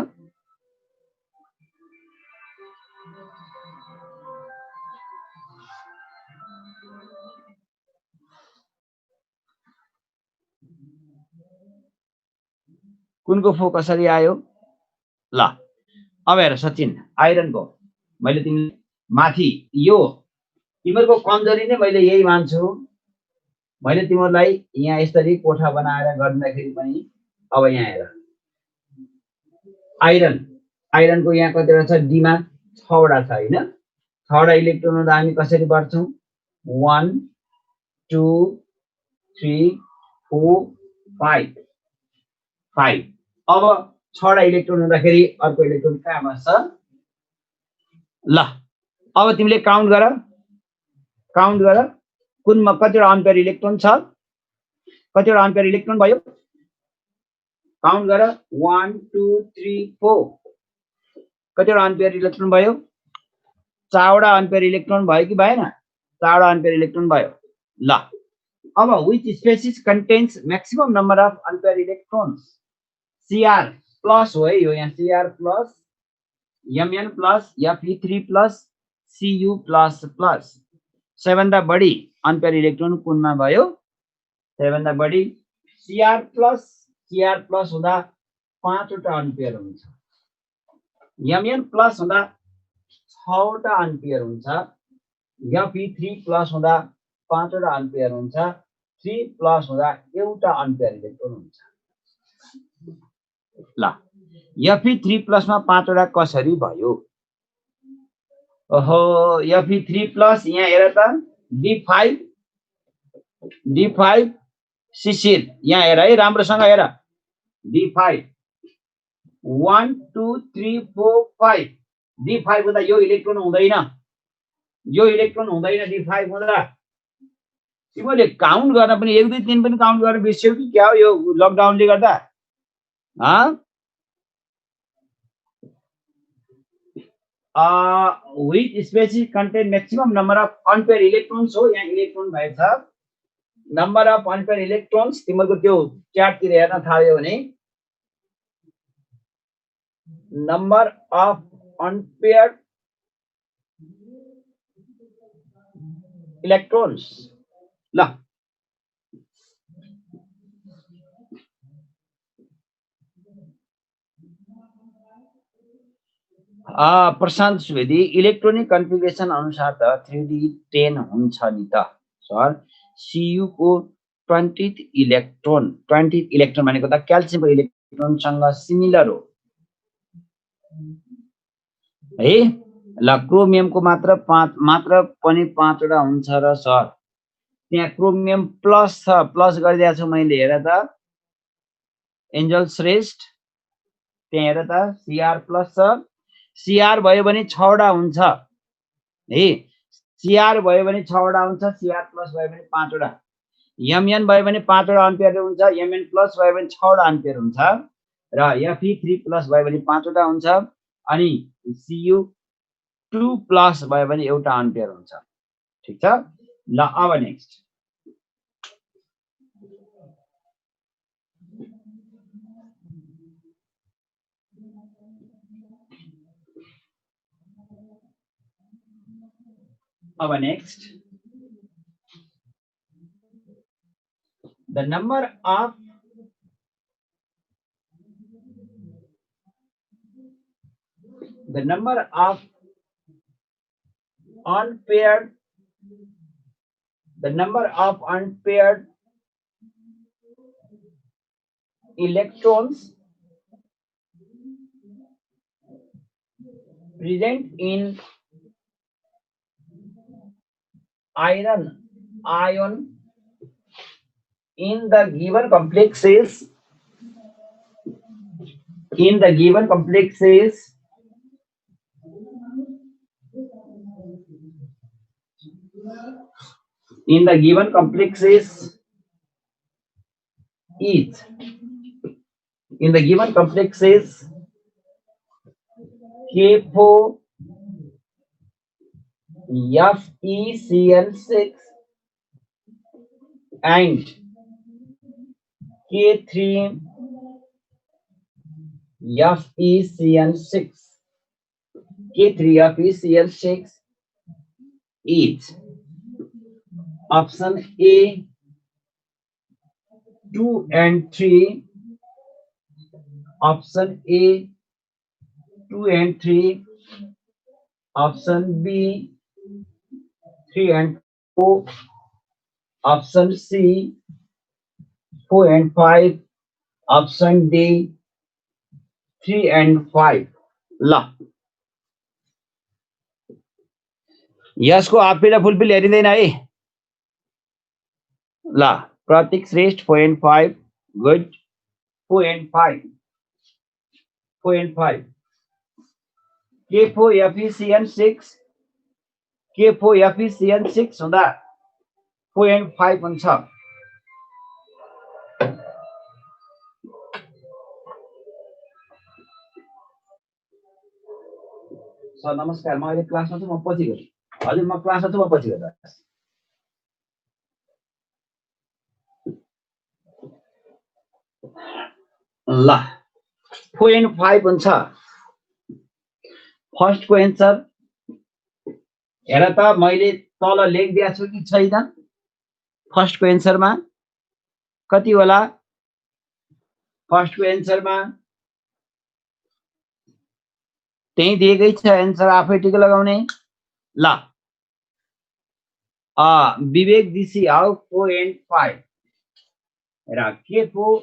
कुनको फो कसरी आयो? ल अब हेर सचिन, आइरनको मैले तिमी माथि यो तिमीहरूको कमजोरी नै मैले यही मान्छु। मैले तिमीहरूलाई यहाँ यसरी कोठा बनाएर गर्दाखेरि पनि अब यहाँ हेर आइरनको यहाँ कतिवटा छ? डीमा 6 वटा छ हैन? 6 वटा इलेक्ट्रोन हुँदा हामी कसरी बढ्छौं? 1 2 3 4 5 5। अब 6 वटा इलेक्ट्रोन हुँदाखेरि अर्को इलेक्ट्रोन कहाँ बस्छ? ल अब तिमीले काउन्ट गर कुनमा कतिवटा एम्पियर इलेक्ट्रोन छ? कतिवटा एम्पियर इलेक्ट्रोन भयो? काउन्ट गर। 1 2 3 4। कतिवटा एम्पियर इलेक्ट्रोन भयो? 4 वटा एम्पियर इलेक्ट्रोन भयो कि भएन? 4 वटा एम्पियर इलेक्ट्रोन भयो। ल अब which species contains maximum number of ampere electrons? Cr plus हो है यो, यहाँ Cr plus, Mn plus, Fe3 plus, Cu plus plus. सबैभन्दा बढी एम्पियर इलेक्ट्रोन कुनमा भयो? सबैभन्दा बढी Cr प्लस हुँदा 5 वटा एम्पियर हुन्छ। Mn प्लस हुँदा 6 वटा एम्पियर हुन्छ। Fe3 प्लस हुँदा 5 वटा एम्पियर हुन्छ। 3 प्लस हुँदा एउटा एम्पियर इलेक्ट्रोन हुन्छ। ल Fe3 प्लस मा 5 वटा कसरी भयो? ओहो, Fe3 प्लस यहाँ हेर त, D5 सिसिल यहाँ हेर है, राम्रोसँग हेर। D5 1 2 3 4 5। D5 हुँदा यो इलेक्ट्रोन हुँदैन, D5 हुँदा। तिमीले काउन्ट गर्न पनि 1 2 3 पनि काउन्ट गर्न बिर्स्यौ कि क्या हो यो लकडाउनले गर्दा? which species contain maximum number of ampere electrons हो, यहाँ इलेक्ट्रोन भएछ। नम्बर अफ ampere electrons तिमीहरूको त्यो च्याटतिर हेर्न थाल्यो भने नंबर अफ अनपेयर्ड इलेक्ट्रोन्स। ल प्रशान्त सुवेदी, इलेक्ट्रोनिक कन्फिगरेसन अनुसार त 3D10 हुन्छ नि त सर। Cu को 20th इलेक्ट्रोन भनेको त क्याल्सियमको इलेक्ट्रोनसँग सिमिलर हो है। ल क्रोमियमको मात्र पनि 5 वटा हुन्छ र सर त्यहाँ क्रोमियम प्लस छ, प्लस गरिदिएको छु मैले, हेर त एन्जल श्रेष्ठ, त्यहाँ हेर त Cr प्लस छ। Cr भयो भने 6 वटा हुन्छ है। Cr भयो भने 6 वटा हुन्छ, Cr प्लस भयो भने 5 वटा, Mn भयो भने 5 वटा एम्पियर हुन्छ, Mn प्लस भयो भने 6 वटा एम्पियर हुन्छ र Fe3 प्लस भयो भने 5 वटा हुन्छ अनि Cu2 प्लस भयो भने एउटा एम्पियर हुन्छ। ठीक छ। ल अब next the number of unpaired electrons present in iron ion in the given complex is K4 FeCN6 and K3 FeCN6. K3 FeCN6 is option A 2 and 3, option A 2 and 3, option B 3 and 4, option C 4 and 5, option D 3 and 5. ल यसको हाफिल फुलफिल हेरिँदैन है। ल प्रतीक Shrestha 4 and 5, good 4 and 5, 4 and 5, K4 FeCN6 हुँदा 4 and 5 हुन्छ। सर नमस्कार, म अहिले क्लासमा छु, म पछि गएँ। हजुर म क्लासमा छु, म पछि गएँ। ल 4 and 5 हुन्छ फर्स्ट को एन्सर। हेर त मैले तल लेखिदिएको छु कि छैन। फर्स्ट को एन्सरमा कति होला? फर्स्ट को एन्सरमा त्यही दिएकै छ एन्सर, आफै टिक लगाउने। ल विवेक दिसी हाउ 4 and 5 र K4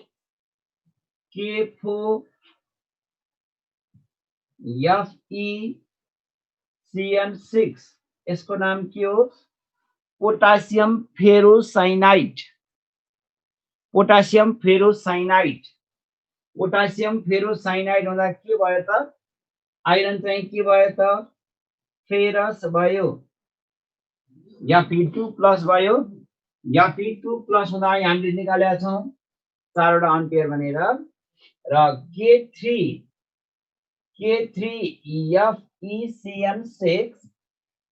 FeCN6 यसको नाम के हो? Potassium ferrocyanide. पोटासियम फेरोसाइनाइड हुँदा के भयो त? आइरन चाहिँ के भयो त? फेरस भयो। Fe2 प्लस भयो। Fe2 प्लस हुँदा हामीले निकालेका छौं 4 वटा एम्पियर भनेर। र K3 FeCN6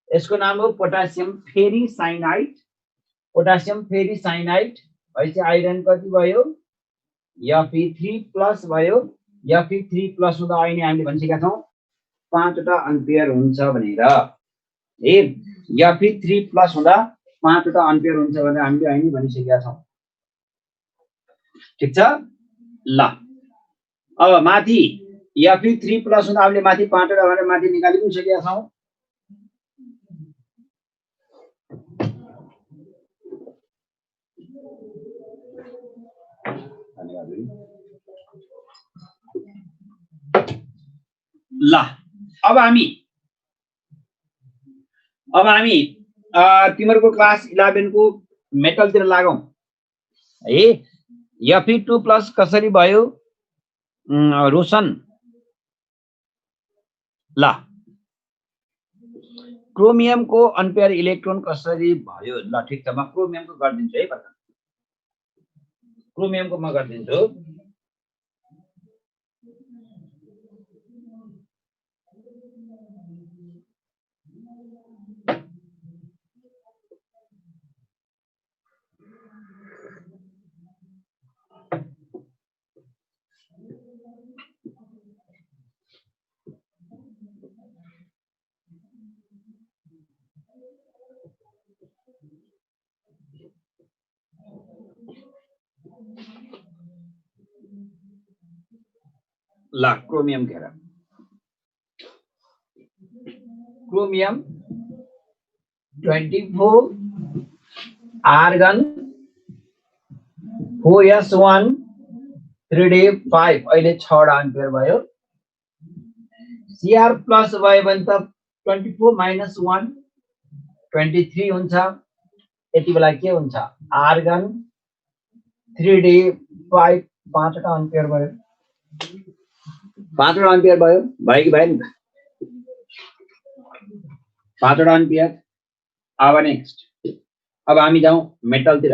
यसको नाम हो पोटासियम फेरिसाइनाइड। पोटासियम फेरिसाइनाइड भएपछि आइरन कति भयो? Fe3 प्लस भयो Fe3 प्लस हुँदा अहिले हामीले भनिसकेका छौँ 5 वटा एम्पियर हुन्छ भनेर। ए Fe3 प्लस हुँदा 5 वटा एम्पियर हुन्छ भनेर हामीले अहिले भनिसकेका छौँ। ठीक छ ल। अब माथि Fe3 प्लस हुँदा हामीले माथि 5 वटा भनेर माथि निकालि पनि सकेका छौँ। ल अब हामी तिमीहरूको क्लास 11 को मेटलतिर लागौं है। Fe2 प्लस कसरी भयो रोशन? ल क्रोमियमको अनपेयर इलेक्ट्रोन कसरी भयो? ल ठीक छ, म क्रोमियमको गरिदिन्छु है प्रथम। क्रोमियमको म गरिदिन्छु। ल क्रोमियम घेर। क्रोमियम 24 आर्गन 4s1 3d5 अहिले 6 वटा एम्पियर भयो। Cr प्लस भयो भने त 24 माइनस 1 23 हुन्छ। यति बेला के हुन्छ? आर्गन 3d5 5 वटा एम्पियर भयो। 5 वटा एम्पियर भयो कि भएन? 5 वटा एम्पियर। अब नेक्स्ट, अब हामी जाउँ मेटलतिर।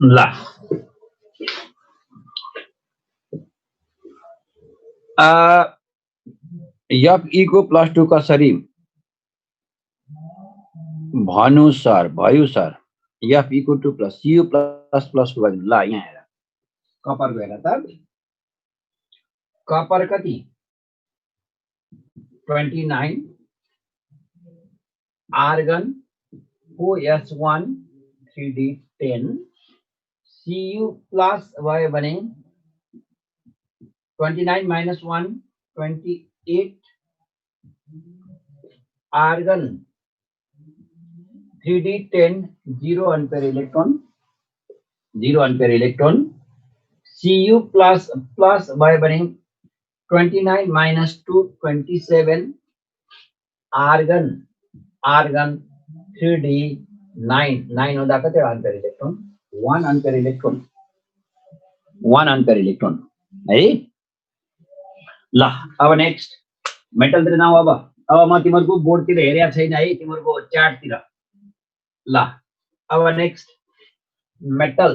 ल Fe को +2 कसरी भन्नु सर? भयो सर। Fe को 2 प्लस Cu प्लस भयो। ल यहाँ हेर, कपर गएर त कपर कति 29 argon 4s1 3d10 Cu plus भयो भने 29 minus 1 28 argon 3d10 0 unpaired electron Cu plus भयो भने 29 माइनस 2 27 आर्गन 3d9 हुँदा कति एम्पियर इलेक्ट्रोन? 1 एम्पियर इलेक्ट्रोन है। ल अब नेक्स्ट मेटलतिर जाउँ। अब म तिमीहरूको बोर्डतिर हेरेको छैन है, तिमीहरूको चार्टतिर। ल अब नेक्स्ट मेटल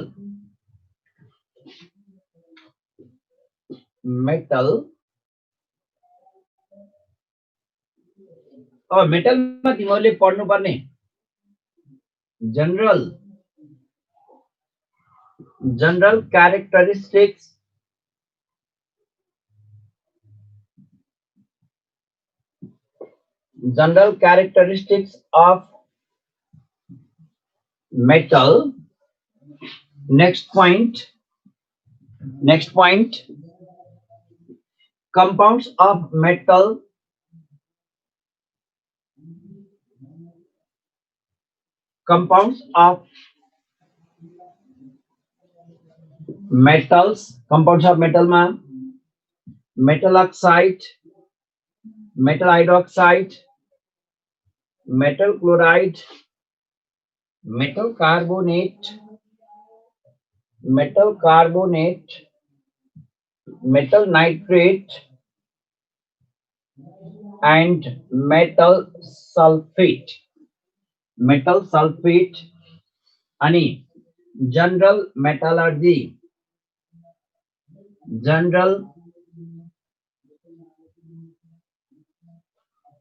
अब मेटलमा तिमीहरूले पढ्नुपर्ने general characteristics of metal. Next point, compounds of metal. Compounds of metal ma metal oxide, metal hydroxide, metal chloride, metal carbonate, metal carbonate, metal nitrate and metal sulfate, metal sulfate अनि general metallurgy, general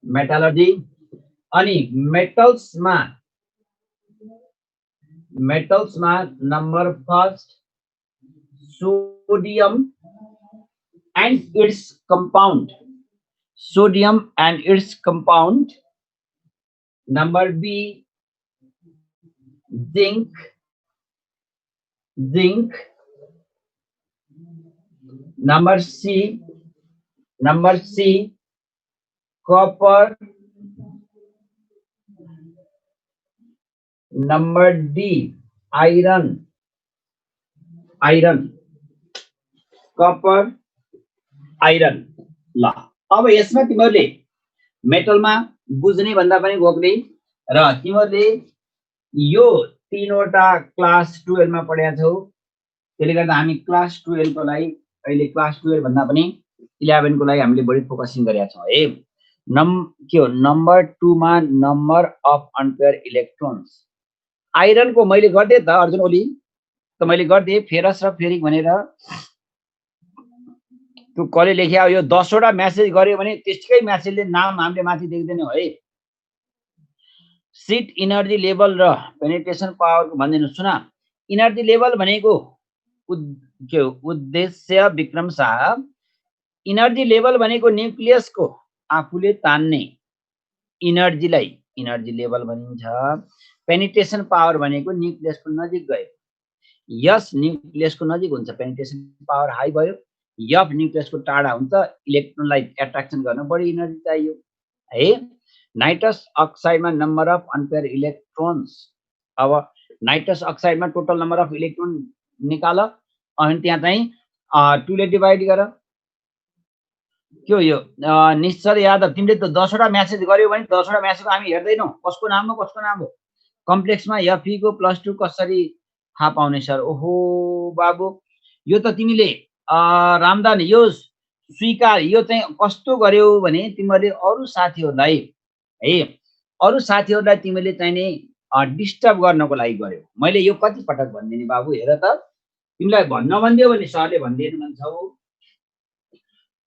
metallurgy अनि metals मा number first sodium and its compound, sodium and its compound, number B zinc, zinc, number C copper, number D iron, iron, copper, iron. ल अब यसमा तिमीहरूले मेटलमा बुझ्ने भन्दा पनि गोक्ने र तिमीहरूले यो तीनवटा क्लास 12 मा पढेका छौ, त्यसले गर्दा हामी क्लास 12 को लागि अहिले क्लास 12 भन्दा पनि 11 को लागि हामीले बढी फोकसिङ गरेका छौं है। के हो नम्बर 2 मा number of unpaired electrons, iron को मैले गर्दे त अर्जुन ओली त मैले गर्दे फेरस र फेरिक भनेर त्यो कसले लेख्या यो 10 वटा मेसेज गर्यो भने त्यसकै मेसेजले नाम हामीले माथि देख्दैनौ है। सिट इनर्जी लेभल र पेनिट्रेसन पावर को भन्दिनु सुन, इनर्जी लेभल भनेको के हो उद्देश्य विक्रम साहब, इनर्जी लेभल भनेको न्यूक्लियस को आफूले तान्ने इनर्जीलाई इनर्जी लेभल भनिन्छ, पेनिट्रेसन पावर भनेको न्यूक्लियस को नजिक गयो, यस न्यूक्लियस को नजिक हुन्छ पेनिट्रेसन पावर हाई भयो, यफ न्यूक्लियस को टाढा हुन्छ इलेक्ट्रोनलाई एट्र्याक्सन गर्न बढी इनर्जी चाहियो है। नाइट्रस अक्साइडमा नम्बर अफ अनपेयर इलेक्ट्रोन्स, अब नाइट्रस अक्साइडमा टोटल नम्बर अफ इलेक्ट्रोन निकाल अनि त्यहाँ चाहिँ 2 ले डिवाइड गर। के हो यो निश्चल यादव, तिमीले त 10 वटा मेसेज गर्यो भने 10 वटा मेसेज हामी हेर्दैनौ कसको नाम हो कम्प्लेक्समा एफई को +2 कसरी थाहा पाउने सर? ओहो बाबु यो त तिमीले रामदान यो स्वीकार, यो चाहिँ कस्तो गर्यौ भने तिमीले अरु साथीहरुलाई है, अरु साथीहरुलाई तिमीले चाहिँ नि डिस्टर्ब गर्नको लागि गर्यौ। मैले यो कति पटक भन्दिने बाबु, हेर त तिमीलाई भन्न भन्दियो भने सरले भन्दिनु भन्छौ।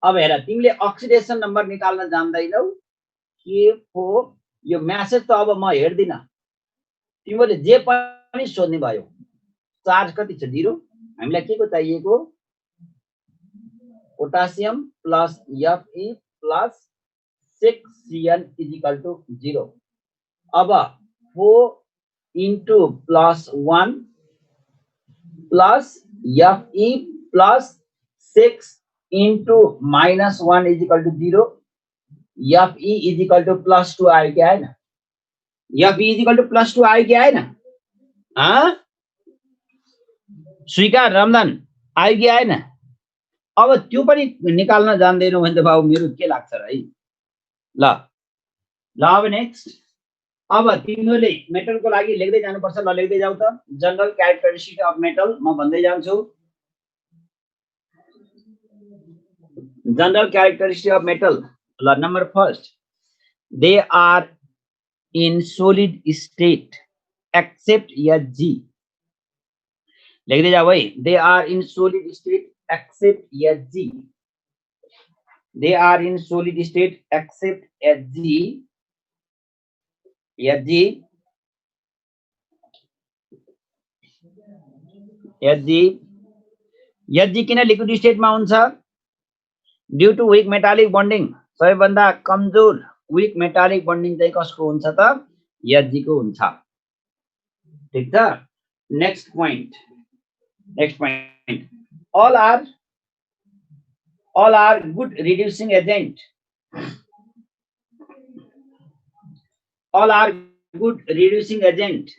अब हेर तिमीले अक्सिडेसन नम्बर निकाल्न जान्दैनौ के हो यो मेसेज त अब म हेर्दिन, तिमीले जे पनि सोध्ने भयो। चार्ज कति छ 0, हामीलाई के को चाहिएको potassium plus Fe plus 6Cl = 0। अब 4 into +1 plus Fe plus 6 into -1 = 0, Fe = +2 आयो कि आएन? Fe = +2 आयो कि आएन? स्वीकार रामदान आयो कि आएन? अब त्यो पनि निकाल्न जान्दैनौ भने त बाबु मेरो के लाग्छ र है। ल अब नेक्स्ट, अब तिमीले मेटल को लागि लेख्दै जानुपर्छ। ल लेख्दै जाऊ त, जनरल क्यारेक्टरिस्टिक अफ मेटल म भन्दै जान्छु। जनरल क्यारेक्टरिस्टिक अफ मेटल, ल number first they are in solid state except Hg, लेख्दै जाऊ है, they are in solid state except Hg, they are in solid state except Hg, Hg किन लिक्विड स्टेटमा हुन्छ? Due to weak metallic bonding, सबैभन्दा कमजोर वीक मेटालिक बन्डिङ चाहिँ कसको हुन्छ त? Hg को हुन्छ। ठीक छ, next point all are good reducing agent, all are good reducing agent,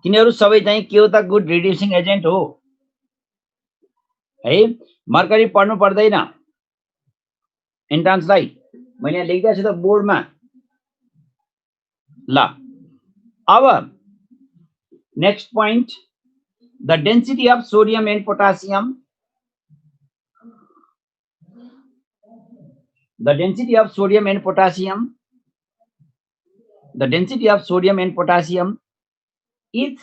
तिनीहरु सबै चाहिँ के हो त? गुड रिड्युसिङ एजेन्ट हो है। मर्करी पढ्नु पर्दैन इन्ट्रान्सलाई, मैले यहाँ लेख्दै छु त बोर्डमा। ल Our next point, the density of sodium and potassium. The density of sodium and potassium. The density of sodium and potassium is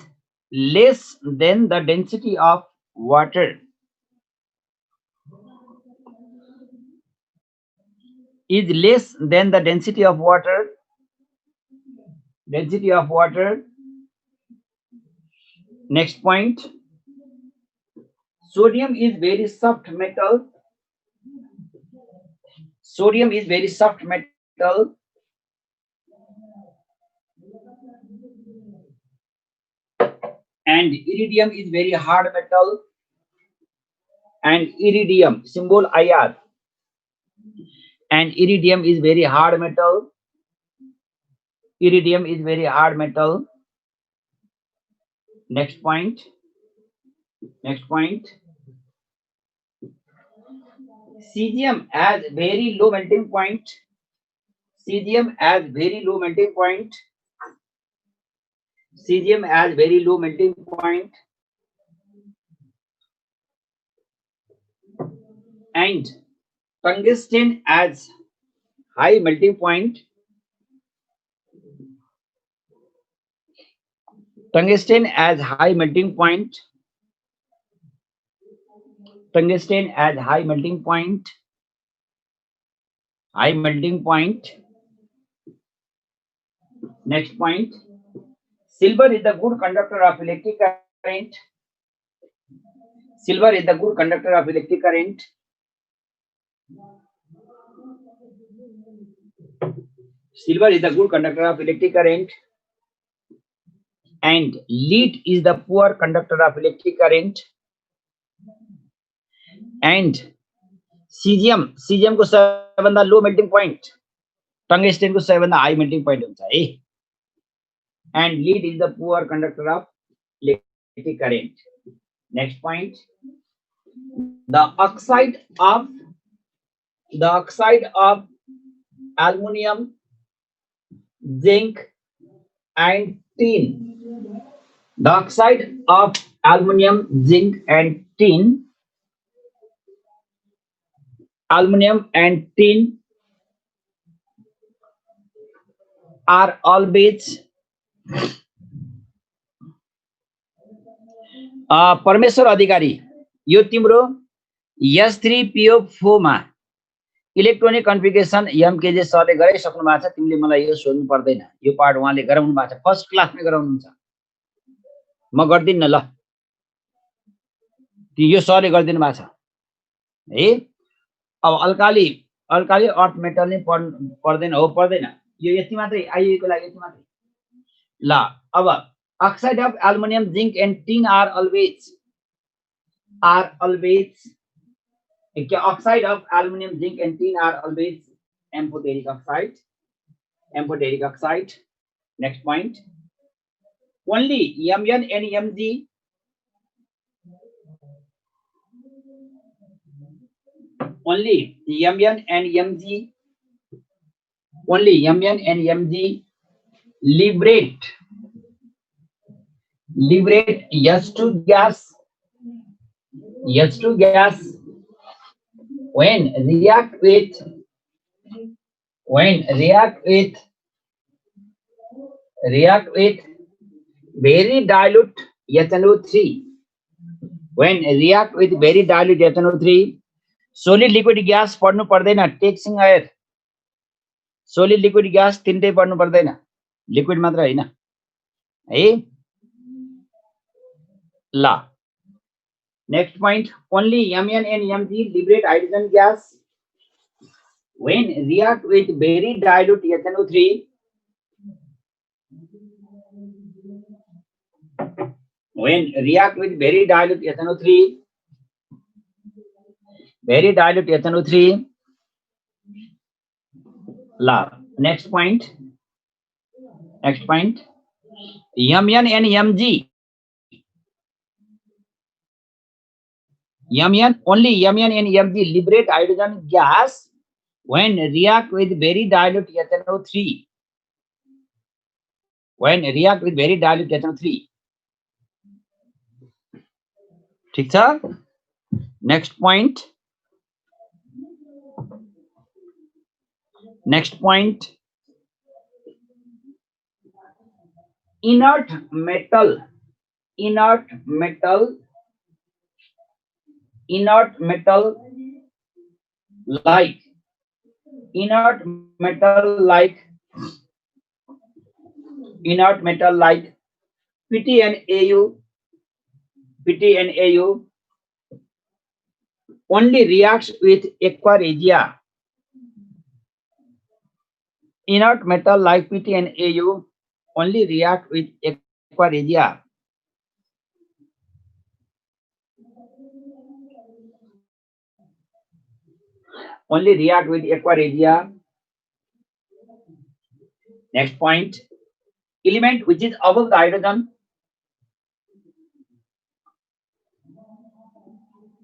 less than the density of water. Is less than the density of water. Density of water. Next point. Sodium is very soft metal. Sodium is very soft metal. And iridium is very hard metal. And iridium, symbol IR. And iridium is very hard metal. Iridium is very hard metal. Next point. Next point. Cesium has very low melting point. Cesium has very low melting point. Cesium has very low melting point. And tungsten has high melting point. Tungsten has high melting point. Tungsten has high melting point. High melting point. Next point. Silver is the good conductor of electric current. Silver is the good conductor of electric current. Silver is the good conductor of electric current. And lead is the poor conductor of electric current. And cesium को सबभन्दा लो मेल्टिङ पोइन्ट, टंगस्टेन को सबभन्दा हाई मेल्टिङ पोइन्ट हुन्छ है. And lead is the poor conductor of electric current. Next point, the oxide of aluminum, zinc and tin. The oxide of aluminum, zinc and tin. Aluminum and tin are always परमेश्वर अधिकारी, यो तिम्रो S3PO4 मा इलेक्ट्रोनिक कन्फिगरेसन एमकेजे सरले गराइसक्नु भएको छ. तिमीले मलाई यो सोध्नु पर्दैन. यो पार्ट उहाँले गराउनु भएको छ, फर्स्ट क्लासमै गराउनुहुन्छ. म गर्दिन ल, यो सरले गरिदिनु भएको छ है. अब अल्काली अर्थ मेटल नै पर्दैन हो, पर्दैन. यो यति मात्रै, आइएको लागि यति मात्रै ल. अब oxide of aluminum, zinc and tin are always oxide of aluminum, zinc and tin are always amphoteric oxide. Amphoteric oxide. Next point, only Mn and Mg liberate H2 gas when react with very dilute ethanol-3. When react with very dilute ethanol-3, solid liquid gas पढ्नु पर्दैन. टेक्सिङ एयर, solid liquid gas तिनटै पढ्नु पर्दैन, लिक्विड मात्र हैन है ल. Next point, only Mn and Mg liberate hydrogen gas when react with very dilute ethanol-3. When react with very dilute ethanol-3, la. Next point, Mn and Mg, only Mn and Mg liberate hydrogen gas when react with very dilute ethanol-3. when react with very dilute ethanol 3. ठीक छ? Next point. Inert metal like PT and AU only reacts with aqua regia. Inert metal like PT and AU only react with aqua regia. Only react with aqua regia. Next point. Element which is above the hydrogen.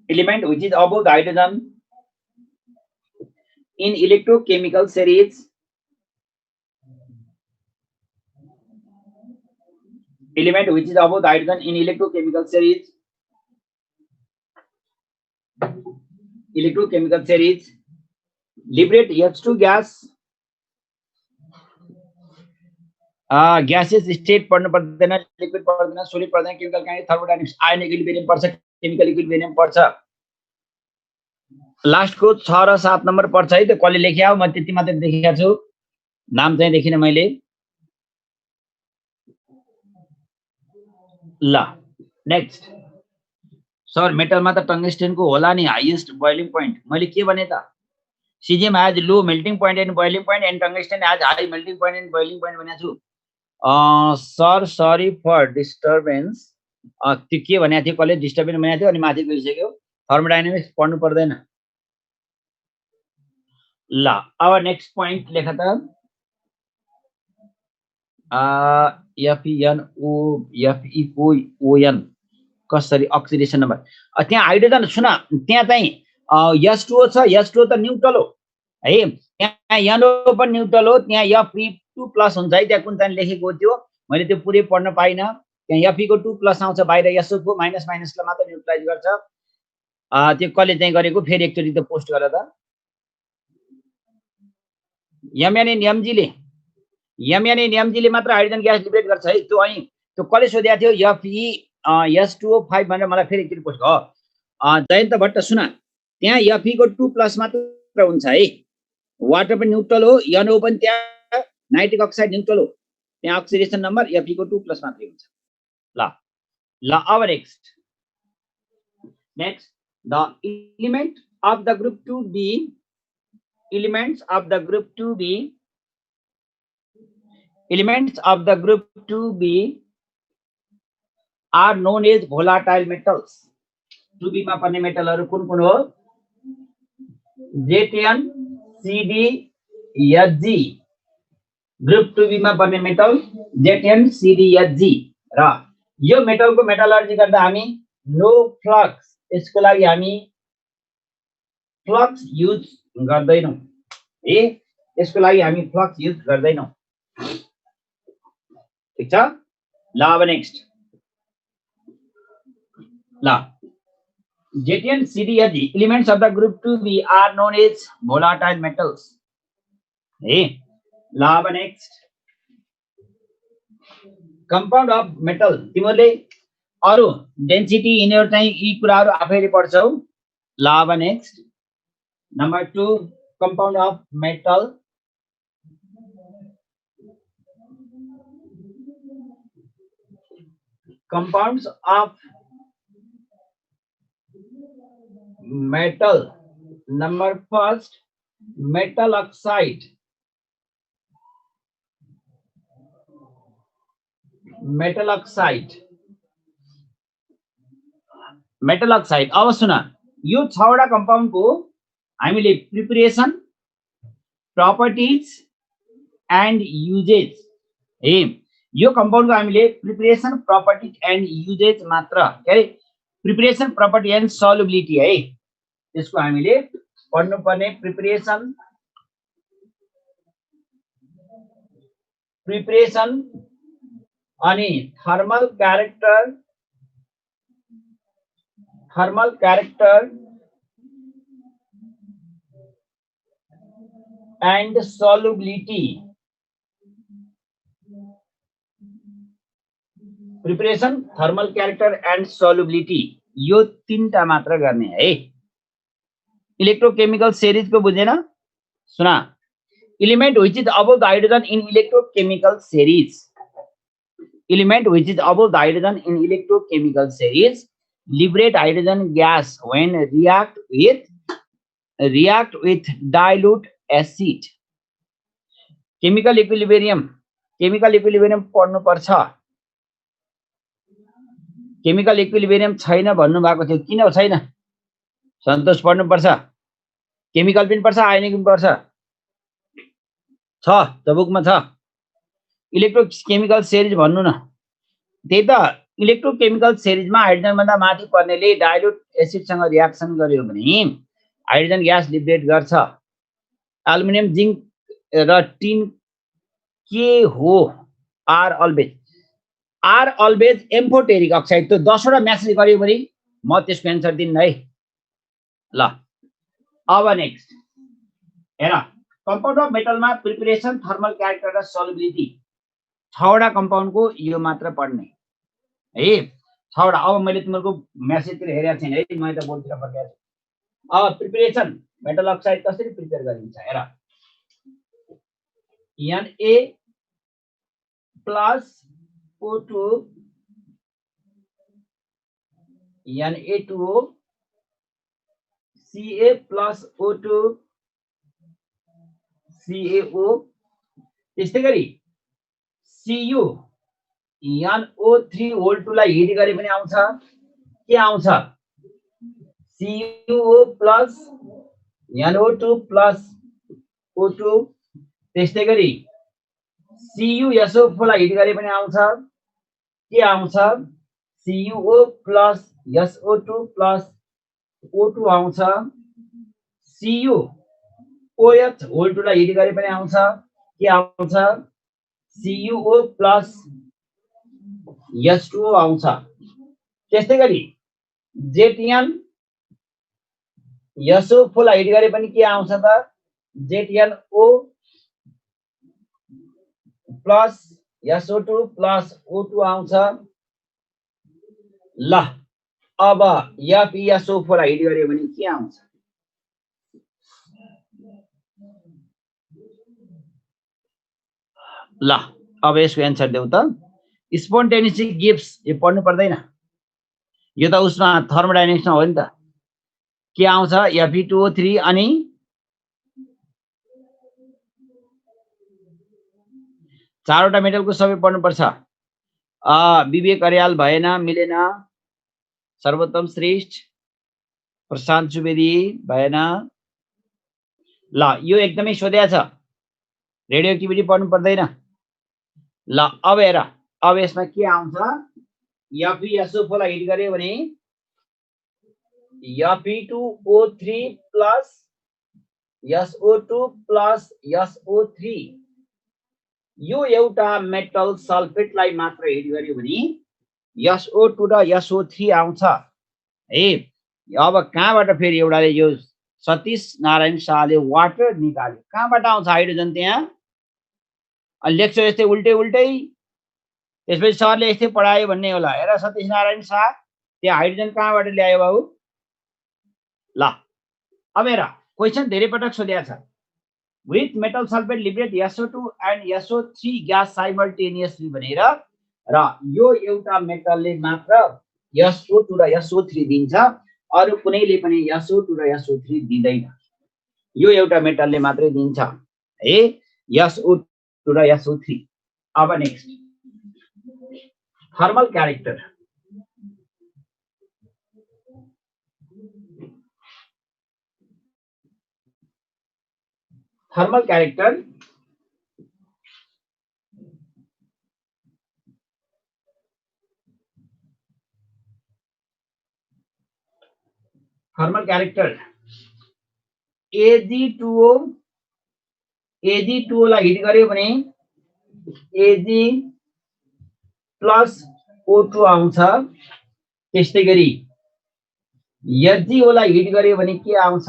Element which is above the hydrogen in electrochemical series. Element which is above the hydrogen in electrochemical series. Liberate H2 gas. Gaseous state पढ्नु पर्दैन, लिक्विड पर्दैन, सोलिड पर्दैन, chemical kinetics, thermodynamics, ionic equilibrium पर्छ, केमिकल इक्विलिब्रियम पर्छ। लास्ट को 6 र 7 नम्बर पर्छ है, त्यो कसले लेख्या हो, म त्यति मात्र देखेको छु, नाम चाहिँ देखिन मैले। ल नेक्स्ट सर मेटलमा त टंगस्टेनको होला नि हाईएस्ट बोइलिङ पोइन्ट। मैले के भने त caesium has low melting point and boiling point and tungsten has high melting point and boiling point भनेको छु। सर सरी फर डिस्टर्बेन्स, त्यो के भनेको थियो, कसले डिस्टर्बेन्स भनेको थियो अनि माथि गइसक्यो। थर्मोडायनामिक्स पढ्नु पर्दैन। ल अब नेक्स्ट पोइन्ट लेख त। FeNO कसरी अक्सिडेसन नम्बर। त्यहाँ हाइड्रोजन सुन, त्यहाँ चाहिँ H2O छ, H2O त न्यूट्रल हो है, त्यहाँ NO पनि न्यूट्रल हो, त्यहाँ Fe2+ हुन्छ है, त्यहाँ कुन चाहिँ लेखेको थियो, मैले त्यो पुरै पढ्न पाइन। त्यहाँ Fe को 2+ आउँछ बाहिर, SO को माइनसलाई मात्र न्यूट्रलाइज गर्छ। त्यो कसले चाहिँ गरेको, फेरि एकचोटि त पोस्ट गर त। एमएनएनएमजीले मात्र हाइड्रोजन ग्यास लिबरेट गर्छ है, त्यो अनि त्यो कसले सोधेको थियो, Fe(H2O5) भनेर मलाई फेरि एकचोटि पोस्ट हो। जयन्त भट्ट सुन, त्यहाँ Fe को 2+ मात्र हुन्छ है, वाटर पनि न्यूट्रल हो, NO पनि त्यहाँ नाइट्रिक अक्साइड न्यूट्रल हो, त्यहाँ अक्सिडेसन नम्बर Fe को 2+ मात्रै हुन्छ। ल अब next the element of the group 2b, elements of the group 2b are known as volatile metals. 2b मा पर्ने मेटलहरु कुन कुन हो? Zn, Cd, Hg। Group 2b मा पर्ने मेटल Zn, Cd, Hg र यो मेटलको मेटलर्जी गर्दा हामी नो फ्लक्स, यसको लागि हामी फ्लक्स युज गर्दैनौं है, यसको लागि हामी फ्लक्स युज गर्दैनौं। ठीक छ? ल अब नेक्स्ट ल Zn, Cd, Hg elements of the group 2b are known as volatile metals है। ल अब नेक्स्ट compound of metal, तिमीले अरु डेन्सिटी यिनीहरु चाहिँ यी कुराहरु आफैले पढ्छौ। ल अब next number 2 compound of metal, compounds of metal, number first metal oxide, metal oxide. अब सुन, यो 6 वटा कम्पाउन्ड को हामीले प्रिपरेसन, प्रपर्टीज एन्ड युजेज है, यो कम्पाउन्ड को हामीले प्रिपरेसन, प्रपर्टीज एन्ड युजेज मात्र, के अरे प्रिपरेसन, प्रपर्टी एन्ड सल्युबिलिटी है, त्यसको हामीले पढ्नु पर्ने। प्रिपरेसन, अनि thermal character and solubility preparation thermal character and solubility यो तीनटा मात्र गर्ने है। इलेक्ट्रोकेमिकल सिरिज को बुझेन सुना element which is above the hydrogen in electrochemical series liberate hydrogen gas when react with dilute acid chemical equilibrium पढ्नु पर्छ chemical equilibrium छैन भन्नु भएको थियो किन छैन सन्तोष पढ्नु पर्छ chemical पनि पर्छ आयनिक पनि पर्छ छ त बुकमा छ इलेक्ट्रोकेमिकल सिरिज भन्नु न त्यही त इलेक्ट्रोकेमिकल सिरिजमा हाइड्रोजन भन्दा माथि पर्नेले डाइल्युट एसिडसँग रिएक्सन गर्यो भने हाइड्रोजन ग्यास लिबरेट गर्छ एल्युमिनियम जिंक र टिन के हो आर अल्वेज एम्फोटेरिक अक्साइड त्यो 10 वटा म्यासेज गर्यो भने म त्यसको आन्सर दिन्न है ल अब नेक्स्ट हेर कंपाउंड अफ मेटल में प्रिपरेसन थर्मल क्यारेक्टर र सल्युबिलिटी 6 वटा कंपाउंड को यो मात्र पढ्ने है 6 वटा अब मैले तिमीहरुको मेसेज तिर हेरेको छैन है मैले त बोर्डतिर फर्केको छु अब प्रिपरेसन मेटल अक्साइड कसरी प्रिपेयर गरिन्छ हेर Na + O2 Na2O Ca + O2 CaO त्यस्तै गरी Cu NO3 होल 2 लाई हिट गरे पनि आउँछ के आउँछ CuO + NO2 + O2 त्यस्तै गरी CuSO4 लाई हिट गरे पनि आउँछ के आउँछ CuO + SO2 + O2 आउँछ CuOH होल 2 लाई हिट गरे पनि आउँछ के आउँछ CuO + S2O आउँछ त्यस्तै गरी ZN SO4 लाई हिट गरे पनि के आउँछ त ZNO + SO2 + O2 आउँछ ल अब FeSO4 लाई हिट गर्यो भने के आउँछ ल अब यसको आन्सर देऊ त स्पोन्टेनियसली गिव्स यो पढ्नु पर्दैन यो त उसमा थर्मोडायनामिक्समा हो नि त के आउँछ Fe2O3 अनि चारवटा मेटलको सबै पढ्नु पर्छ विवेक अर्याल भएन मिलेन सर्वोत्तम श्रेष्ठ प्रशान्त सुवेदी भएन ल यो एकदमै सोध्या छ रेडियो एक्टिभिटी पढ्नु पर्दैन ल अब हेर अब यसमा के आउँछ FeSO4 लाई हिट गर्यो भने Fe2O3 + SO2 + SO3 यो एउटा मेटल सल्फेटलाई मात्र हिट गर्यो भने SO2 र SO3 आउँछ है अब कहाँबाट फेरि एउटाले यो सतीश नारायण शाहले वाटर निकाल्यो कहाँबाट आउँछ हाइड्रोजन त्यहाँ अनि लेख्छ यस्तै उल्टै त्यसपछि सरले यस्तै पढायो भन्ने होला हेर सतीश नारायण शाह त्यहाँ हाइड्रोजन कहाँबाट ल्यायो बाबु ल अब हेर क्वेशन धेरै पटक सोधेको छ with metal sulfate liberate SO2 and SO3 gas simultaneously भनेर र यो एउटा मेटलले मात्र SO2 र SO3 दिन्छ अरु कुनैले पनि SO2 र SO3 दिँदैन यो एउटा मेटलले मात्रै दिन्छ है SO2 र SO3 अब next thermal character thermal character Ag2O लाई हिट गर्यो भने प्लस O2 आउँछ। त्यस्तै गरी HgO लाई हिट गर्यो भने के आउँछ?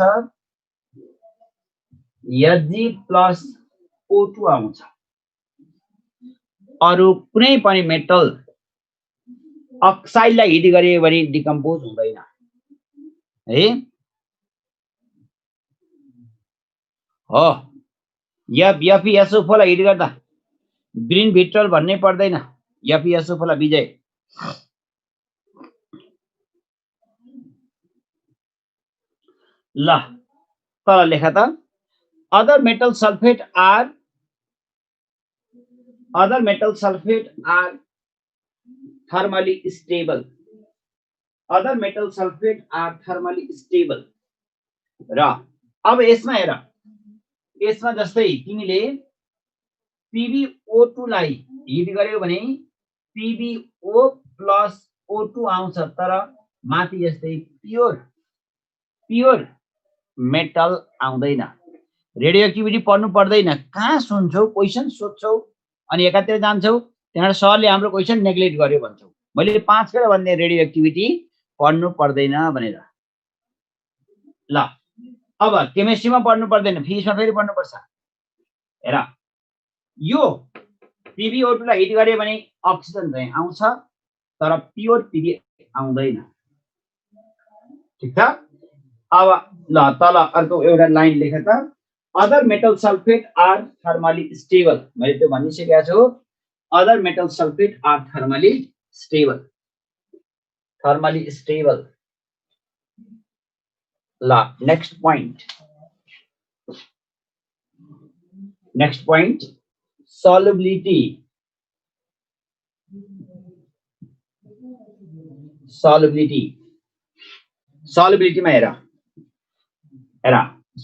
Hg प्लस O2 आउँछ। अरु कुनै पनि मेटल अक्साइडलाई हिट गर्यो भने डिकम्पोज हुँदैन है। हो FeSO4 लाई हिट गर्दा ग्रीन भिट्रल भन्नै पर्दैन, FeSO4 लाई विजय। ल तल लेख त other metal sulfate are thermally stable. Other metal sulfate are thermally stable. र अब यसमा हेर, यसमा जस्तै तिमीले PbO2 लाई हिट गर्यो भने PbO प्लस O2 आउँछ, तर माथि जस्तै प्योर मेटल आउँदैन। रेडियो एक्टिभिटी पढ्नु पर्दैन, कहाँ सुन्छौ, क्वेशन सोध्छौ अनि एकातिर जान्छौ, त्यहाँबाट सरले हाम्रो क्वेशन नेग्लेक्ट गर्यो भन्छौ। मैले 5 कुरा भन्ने रेडियो एक्टिभिटी पढ्नु पर्दैन भनेर। ल अब केमिस्ट्रीमा पढ्नु पर्दैन, फिजिक्समा फेरि पढ्नु पर्छ। हेर यो PbO2 लाई हिट गर्यो भने अक्सिजन चाहिँ आउँछ, तर प्योर Pb आउँदैन। ठीक छ। अब ल तल अर्को एउटा लाइन लेख त other metal sulfate are thermally stable. मैले त्यो भनिसकेको छु, other metal sulfate are thermally stable. ल next point solubility मा हेर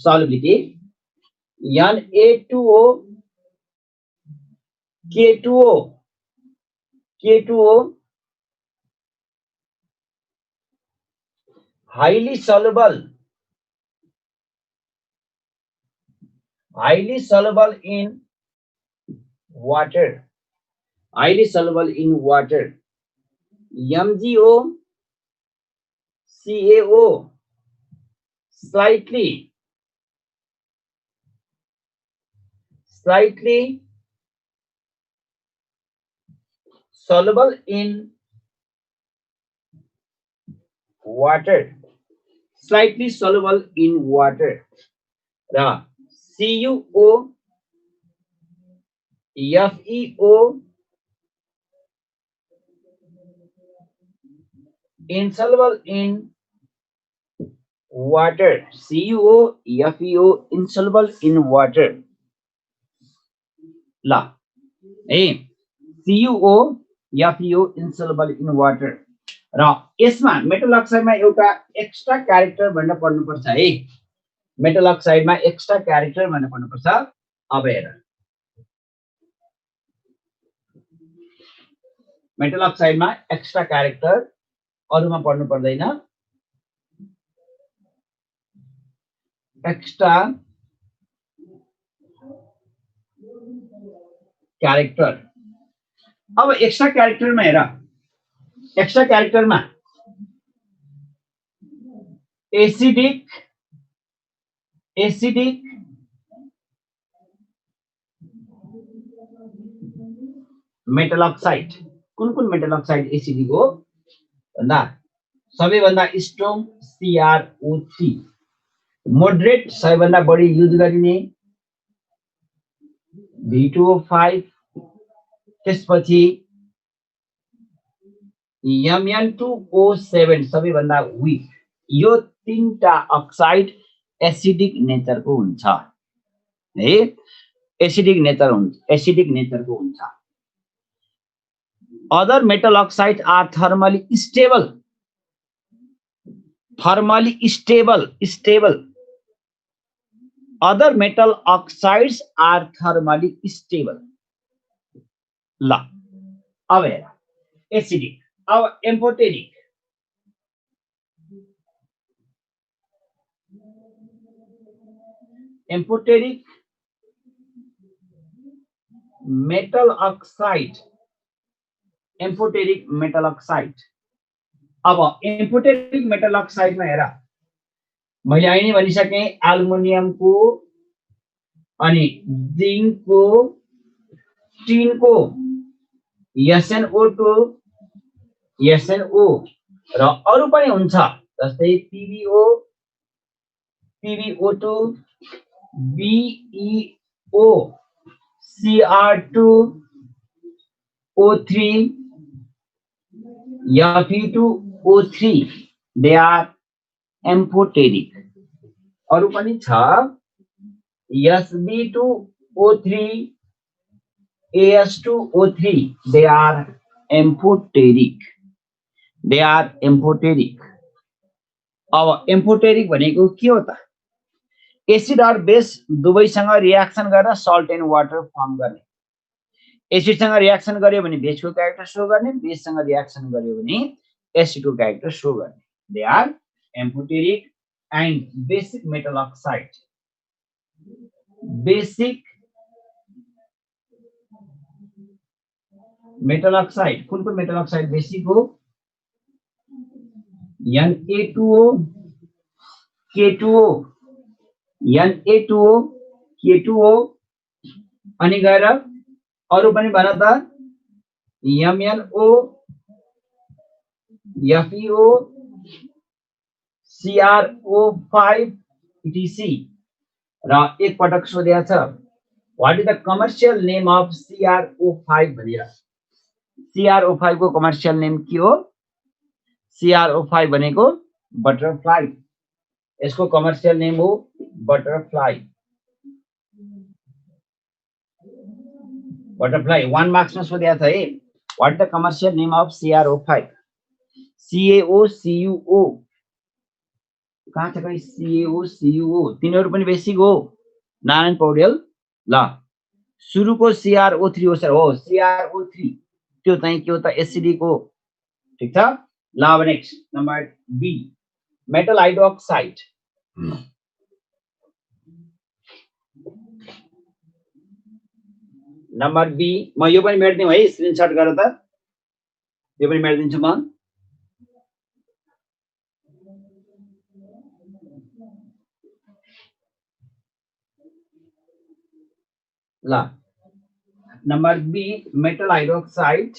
solubility Na2O K2O highly soluble in water. MgO CaO slightly soluble in water. र CuO FeO insoluble in water. CuO FeO insoluble in water. ल ए CuO FeO insoluble in water. र यसमा मेटल अक्साइडमा एउटा एक्स्ट्रा क्यारेक्टर भनेर पढ्नु पर्छ है। मेटल अक्साइडमा एक्स्ट्रा क्यारेक्टर भनेर पढ्नु पर्छ। अब हेर मेटल अक्साइडमा एक्स्ट्रा क्यारेक्टर अरुमा पढ्नु पर्दैन। Extra character. अब एक्स्ट्रा क्यारेक्टरमा हेर, एक्स्ट्रा क्यारेक्टरमा एसिडिक मेटल अक्साइड। कुन मेटल अक्साइड एसिडिक हो भन्दा सबैभन्दा स्ट्रङ CrO3, मोडरेट सबैभन्दा बढी युज गरिने V2O5, त्यसपछि Mn2O7 सबैभन्दा वीक। यो तीनटा अक्साइड एसिडिक नेचरको हुन्छ है, एसिडिक नेचरको हुन्छ। Other metal oxides are thermally stable. Other metal oxides are thermally stable. ल अब हेर एसिडिक। अब amphoteric. metal oxide amphoteric metal oxide. अब एम्फोटेरिक मेटल अक्साइडमा हेर मैले अहिले नै भनिसकेँ एल्युमिनियमको अनि जिंकको टिनको SnO2 SnO र अरु पनि हुन्छ जस्तै PbO PbO2 BeO Cr2 O3 Fe2O3 they are amphoteric। अरु पनि छ Sb2O3 As2O3 they are amphoteric। they are amphoteric। अब एम्फोटेरिक भनेको के हो त? एसिड और बेस दुवैसँग रिएक्सन गरेर सल्ट एन्ड वाटर फर्म गर्ने। एसिडसँग रिएक्सन गर्यो भने बेसको क्यारेक्टर शो गर्ने, बेससँग रिएक्सन गर्यो भने एसिडको क्यारेक्टर शो गर्ने। They are amphoteric and basic metal oxide. Basic metal oxide कुन कुन मेटल अक्साइड बेसिक हो? Na2O K2O Na2O K2O अनि गएर अरु पनि भन त MnO FeO CrO5 etc। र एक पटक सोधेको छ what is the commercial name of CrO5 भनेर। CrO5 को कमर्शियल नेम के हो? CrO5 भनेको बटरफ्लाई। यसको कमर्शियल नेम हो बटरफ्लाई। बटरफ्लाई 1 मार्क्स में सोधेको छ है। What the commercial name of CrO5? CaO कहाँ छ कहीं CaO तिनीहरु पनि बेसिक हो। नारायण पौडेल ल सुरुको CrO3 हो सर। हो CrO3 त्यो चाहिँ के हो त? एसिडिक हो। ठीक छ ल। अब next number B metal hydroxide. Number B म यो पनि मेट्दिउ है स्क्रिनशट गर त। यो पनि मेट्दिन्छु म। ल number B metal hydroxide.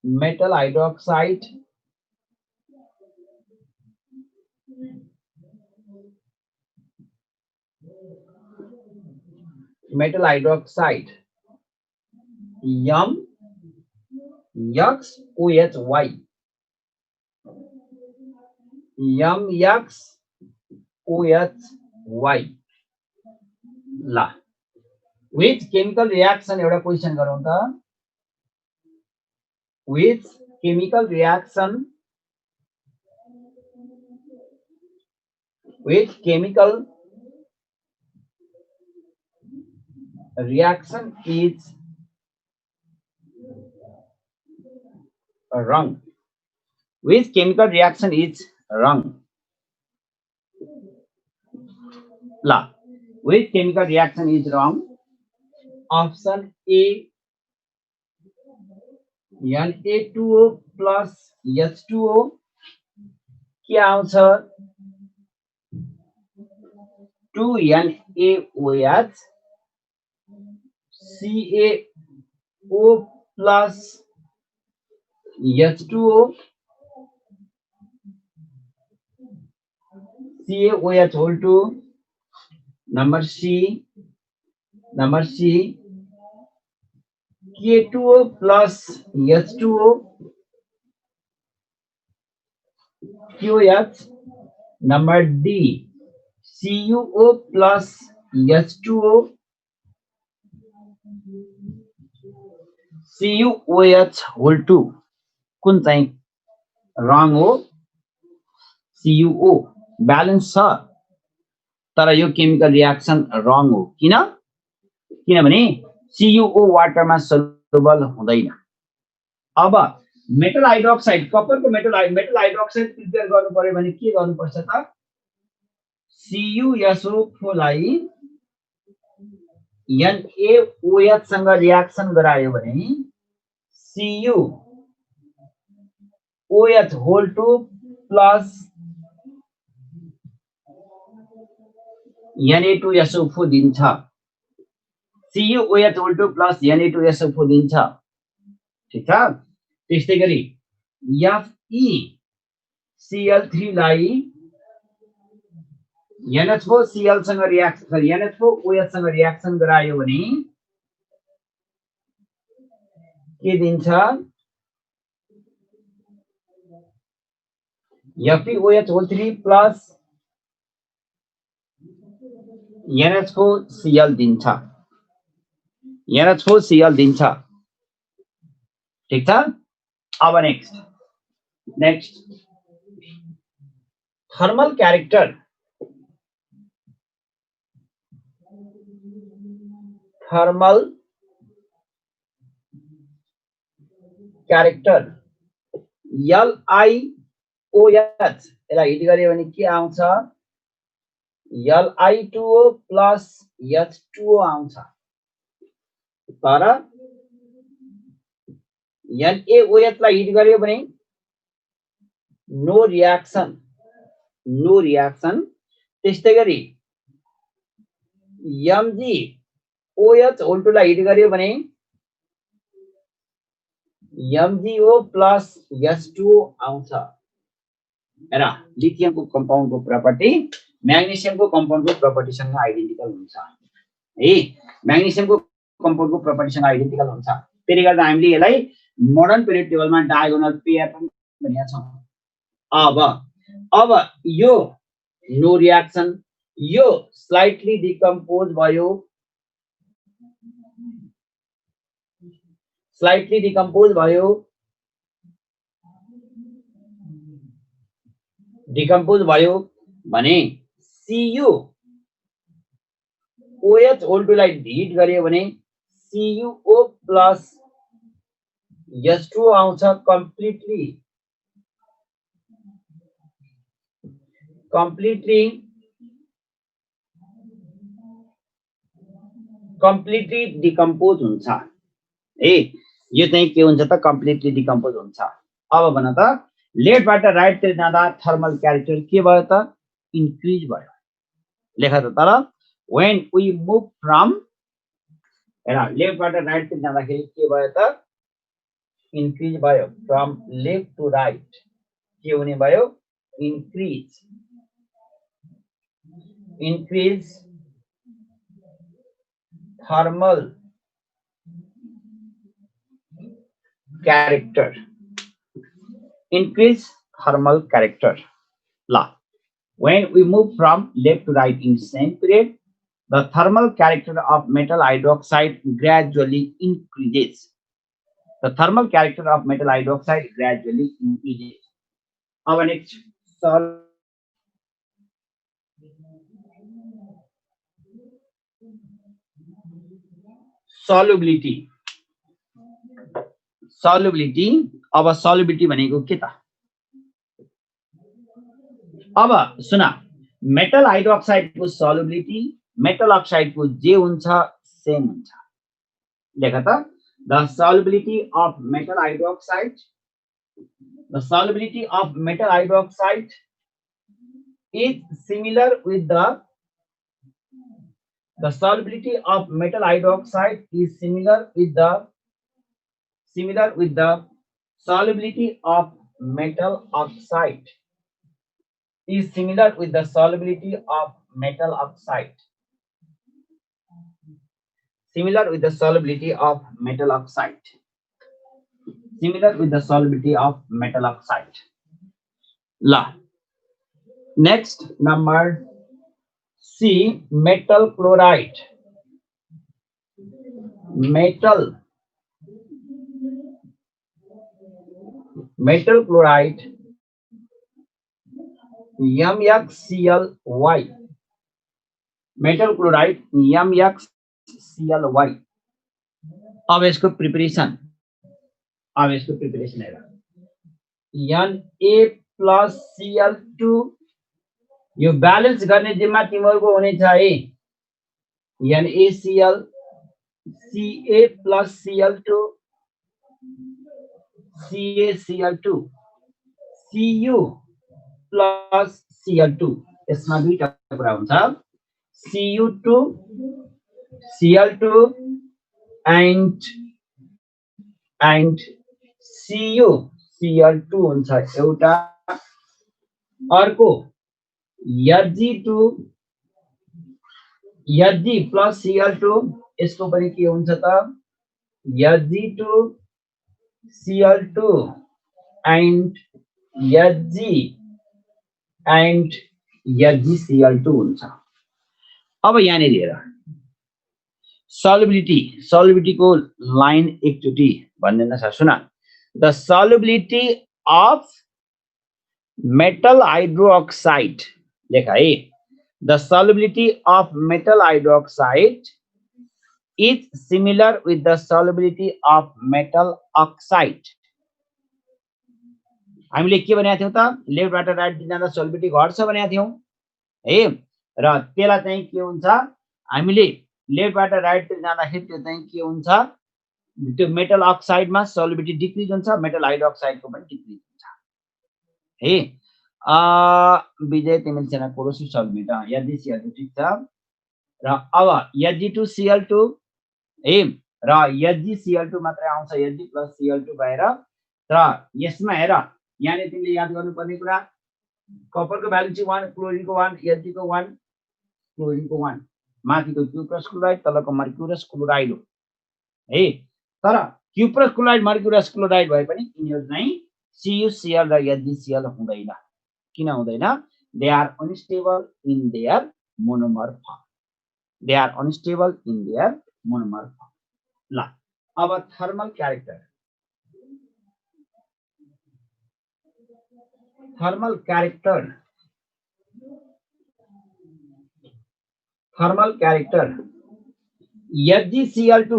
Metal hydroxide metal hydroxide MXOHY MXOHY ला विथ केमिकल रिएक्सन एउटा क्वेशन गरौँ त। with chemical reaction is wrong। with chemical reaction is wrong। ला with chemical reaction is wrong। Option A Na2O plus H2O के आउँछ? 2NaOH CaO plus H2O CaOH whole 2। number C K2O plus H2O QH। number D CuO plus H2O CuOH whole 2 कुन चाहिँ रङ हो? CuO ब्यालेन्स छ तर यो केमिकल रिएक्सन रङ हो। किन? किनभने CuO वाटरमा सोल्युबल हुँदैन। अब मेटल हाइड्रोक्साइड कपरको मेटल हाइड्रोक्साइड प्रिपेयर गर्नु पर्यो भने के गर्नुपर्छ त? CuSO4 लाई NaOH सँग रियाक्सन गरायो भने CuOH whole two plus Na2SO4 दिन्छ। CuOH whole two plus Na2SO4 दिन्छ। ठिक छ। त्यस्तै गरी FeCl3 लाई NH4Cl सँग रियाक्सन NH4OH सँग रियाक्सन गरायो भने के दिन्छ? FeOH होल 3 प्लस NH4Cl दिन्छ। NH4Cl दिन्छ। ठीक छ। अब नेक्स्ट थर्मल क्यारेक्टर LiOH यसलाई हिट गर्यो भने के आउँछ? Li2O प्लस H2O आउँछ। तर NaOH लाई हिट गर्यो भने नो रियाक्सन। त्यस्तै गरी MgOH होल टू लाई हिट गर्यो भने MgO प्लस H2O आउँछ। हेर, लिथियमको कम्पाउन्डको प्रपर्टी म्याग्नेसियमको कम्पाउन्डको प्रपर्टीसँग आइडेन्टिकल हुन्छ है। म्याग्नेसियमको कम्पाउन्डको प्रपर्टीसँग आइडेन्टिकल हुन्छ। त्यसले गर्दा हामीले यसलाई मोडर्न पिरियड टेबलमा डायगोनल पेयर पनि भनेका छौं। अब यो नो रियाक्सन, यो स्लाइटली डिकम्पोज भयो, भने CuOH होल टू लाई हिट गर्यो भने CuO प्लस H2O आउँछ। कम्प्लिटली डिकम्पोज हुन्छ ए। यो चाहिँ के हुन्छ त? कम्प्लिटली डिकम्पोज हुन्छ। अब भन त, लेफ्टबाट राइटतिर जाँदा थर्मल क्यारेक्टर के भयो त? इन्क्रिज भयो। लेख त। तर when we move from लेफ्टबाट राइटतिर जाँदाखेरि के भयो त? इन्क्रिज भयो। फ्रम लेफ्ट टु राइट के हुने भयो? Increase thermal character. ल, when we move from left to right in same period, the thermal character of metal hydroxide gradually increases. Our next solubility. अब solubility भनेको के त? अब सुन, मेटल हाइड्रोक्साइडको सल्युबिलिटी मेटल अक्साइडको जे हुन्छ सेम हुन्छ। लेख त। The solubility of metal hydroxide is similar with the solubility of metal hydroxide is similar with the solubility of metal oxide is similar with the solubility of metal oxide. La. Next, number C, metal chloride. Metal chloride MxCl(Y). Metal chloride MxCl(Y). अब यसको प्रिपरेसन हेर। Na+Cl2 यो ब्यालेन्स गर्ने जिम्मा तिमीहरुको हुनेछ है। NaCl Ca plus Cl2, CaCl2, Cu plus Cl2, यसमा दुईटा कुरा हुन्छ, Cu2 Cl2 and Cu Cl2 हुन्छ एउटा, अर्को Hg2 Hg plus Cl2, यसको पनि के हुन्छ त, Hg2 Cl2 and Hg HgCl2 हुन्छ। अब यहाँनिर हेर, सल्युबिलिटी को लाइन एकचोटि भन्दैन सर, सुन, the solubility of metal hydroxide लेख है, the solubility of metal hydroxide is similar with the solubility of metal oxide. हामीले के भनेको थियौं त, लेफ्टबाट राइट जाँदा सल्युबिलिटी घट्छ भनेको थियौं है, र त्यसलाई चाहिँ के हुन्छ, हामीले लेफ्टबाट राइट जाँदाखेरि त्यो चाहिँ के हुन्छ, त्यो मेटल अक्साइडमा सल्युबिलिटी डिक्रिज हुन्छ, मेटल हाइड्रोक्साइडको पनि डिक्रिज हुन्छ है। विजय तिमीले चाहिँ कोरोसिभ सल्युमेट HgCl2 ठीक छ, र अब Hg2Cl2 है, र HgCl2 मात्रै आउँछ, Hg plus Cl2 भएर, र यसमा हेर, यहाँले तिमीले याद गर्नुपर्ने कुरा, कपरको भ्यालु चाहिँ 1, क्लोरिनको 1, Hg को 1, क्लोरिनको 1, माथिको क्युप्रस क्लोराइड, तलको मर्क्युरस क्लोराइड हो है। तर क्युप्रस क्लोराइड मर्क्युरस क्लोराइड भए पनि यिनीहरु चाहिँ CuCl र HgCl हुँदैन। किन हुँदैन? They are unstable in their monomer form, they are unstable in their monomer form. ल अब thermal character, thermal character HgCl2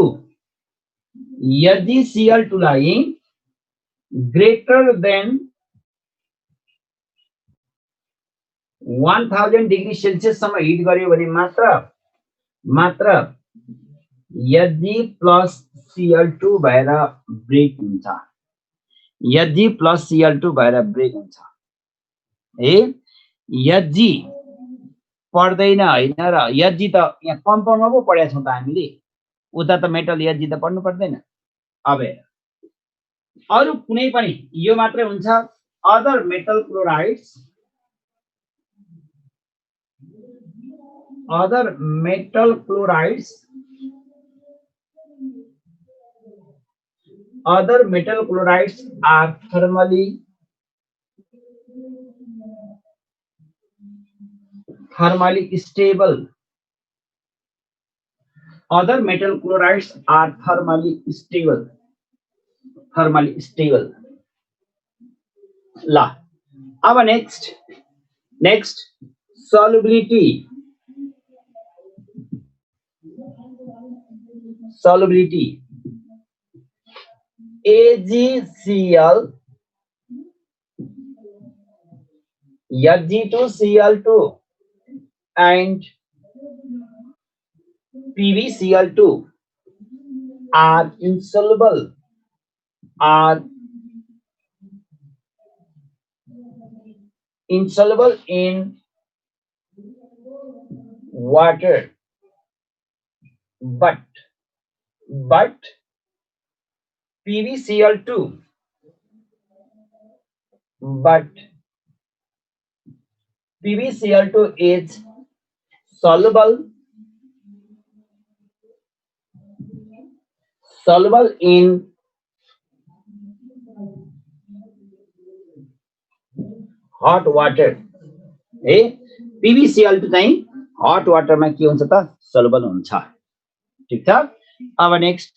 लाई ग्रेटर देन 1000 डिग्री सेल्सियस सम्म हिट गर्यो भने मात्र Hg plus Cl2 भएर ब्रेक हुन्छ, Hg plus Cl2 भएर ब्रेक हुन्छ है। Hg पढ्दैन हैन, र Hg त यहाँ कम्पाउन्डमा पो पढेका छौं त हामीले, उता त मेटल Hg त पढ्नु पर्दैन। अब हेर, अरु कुनै पनि यो मात्रै हुन्छ, other metal chlorides, other metal chlorides are thermally stable. Other metal chlorides are thermally stable. ल अब next solubility AgCl Hg2Cl2 and PbCl2 are insoluble in water, but PbCl2 is soluble in hot water है। PbCl2 चाहिँ हट वाटरमा के हुन्छ त, सल्युबल हुन्छ, ठीक छ। अब नेक्स्ट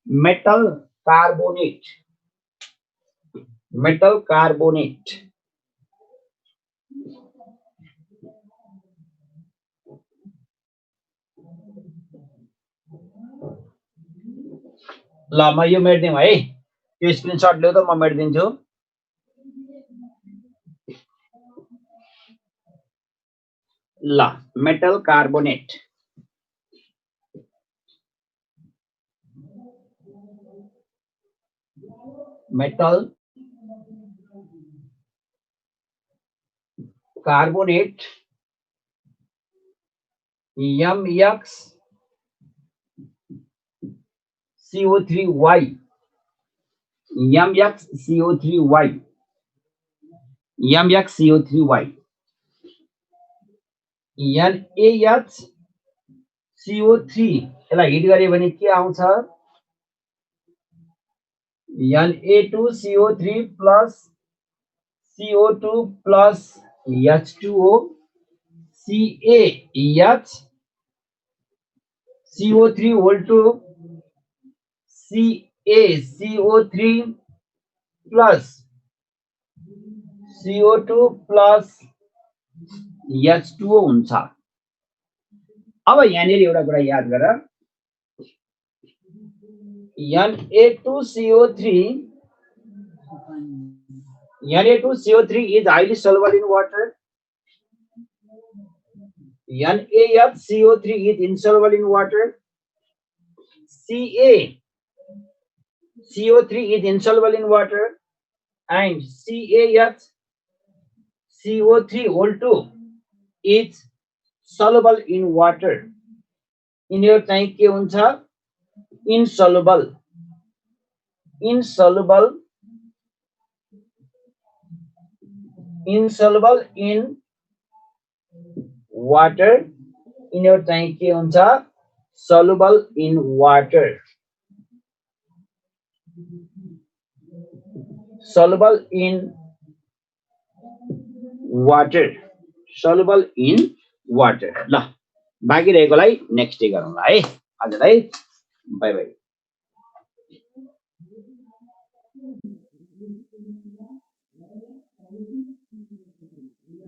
मेटल कार्बोनेट, ल म यो मेट्दिउँ है, त्यो स्क्रिनशट ल्याउ त म मेट्दिन्छु। ल metal carbonate metal carbonate MX CO3Y MX CO3Y MX CO3Y NaH CO3 यसलाई हिट गरे भने के आउँछ Na2CO3 plus CO2 plus H2O CaH CO3 whole to CaCO3 plus CO2 plus H2O हुन्छ अब यहाँनिर एउटा कुरा याद गर Na2CO3 is highly soluble in water. NaHCO3 is insoluble in water. CaCO3 is insoluble in water, and CaHCO3 whole 2 is soluble in water. यिनीहरु चाहिँ के हुन्छ insoluble in water. यिनीहरु चाहिँ के हुन्छ soluble in water. Soluble in water. ल बाँकी रहेकोलाई नेक्स्ट डे गरौँला है आजलाई बाइ बाइ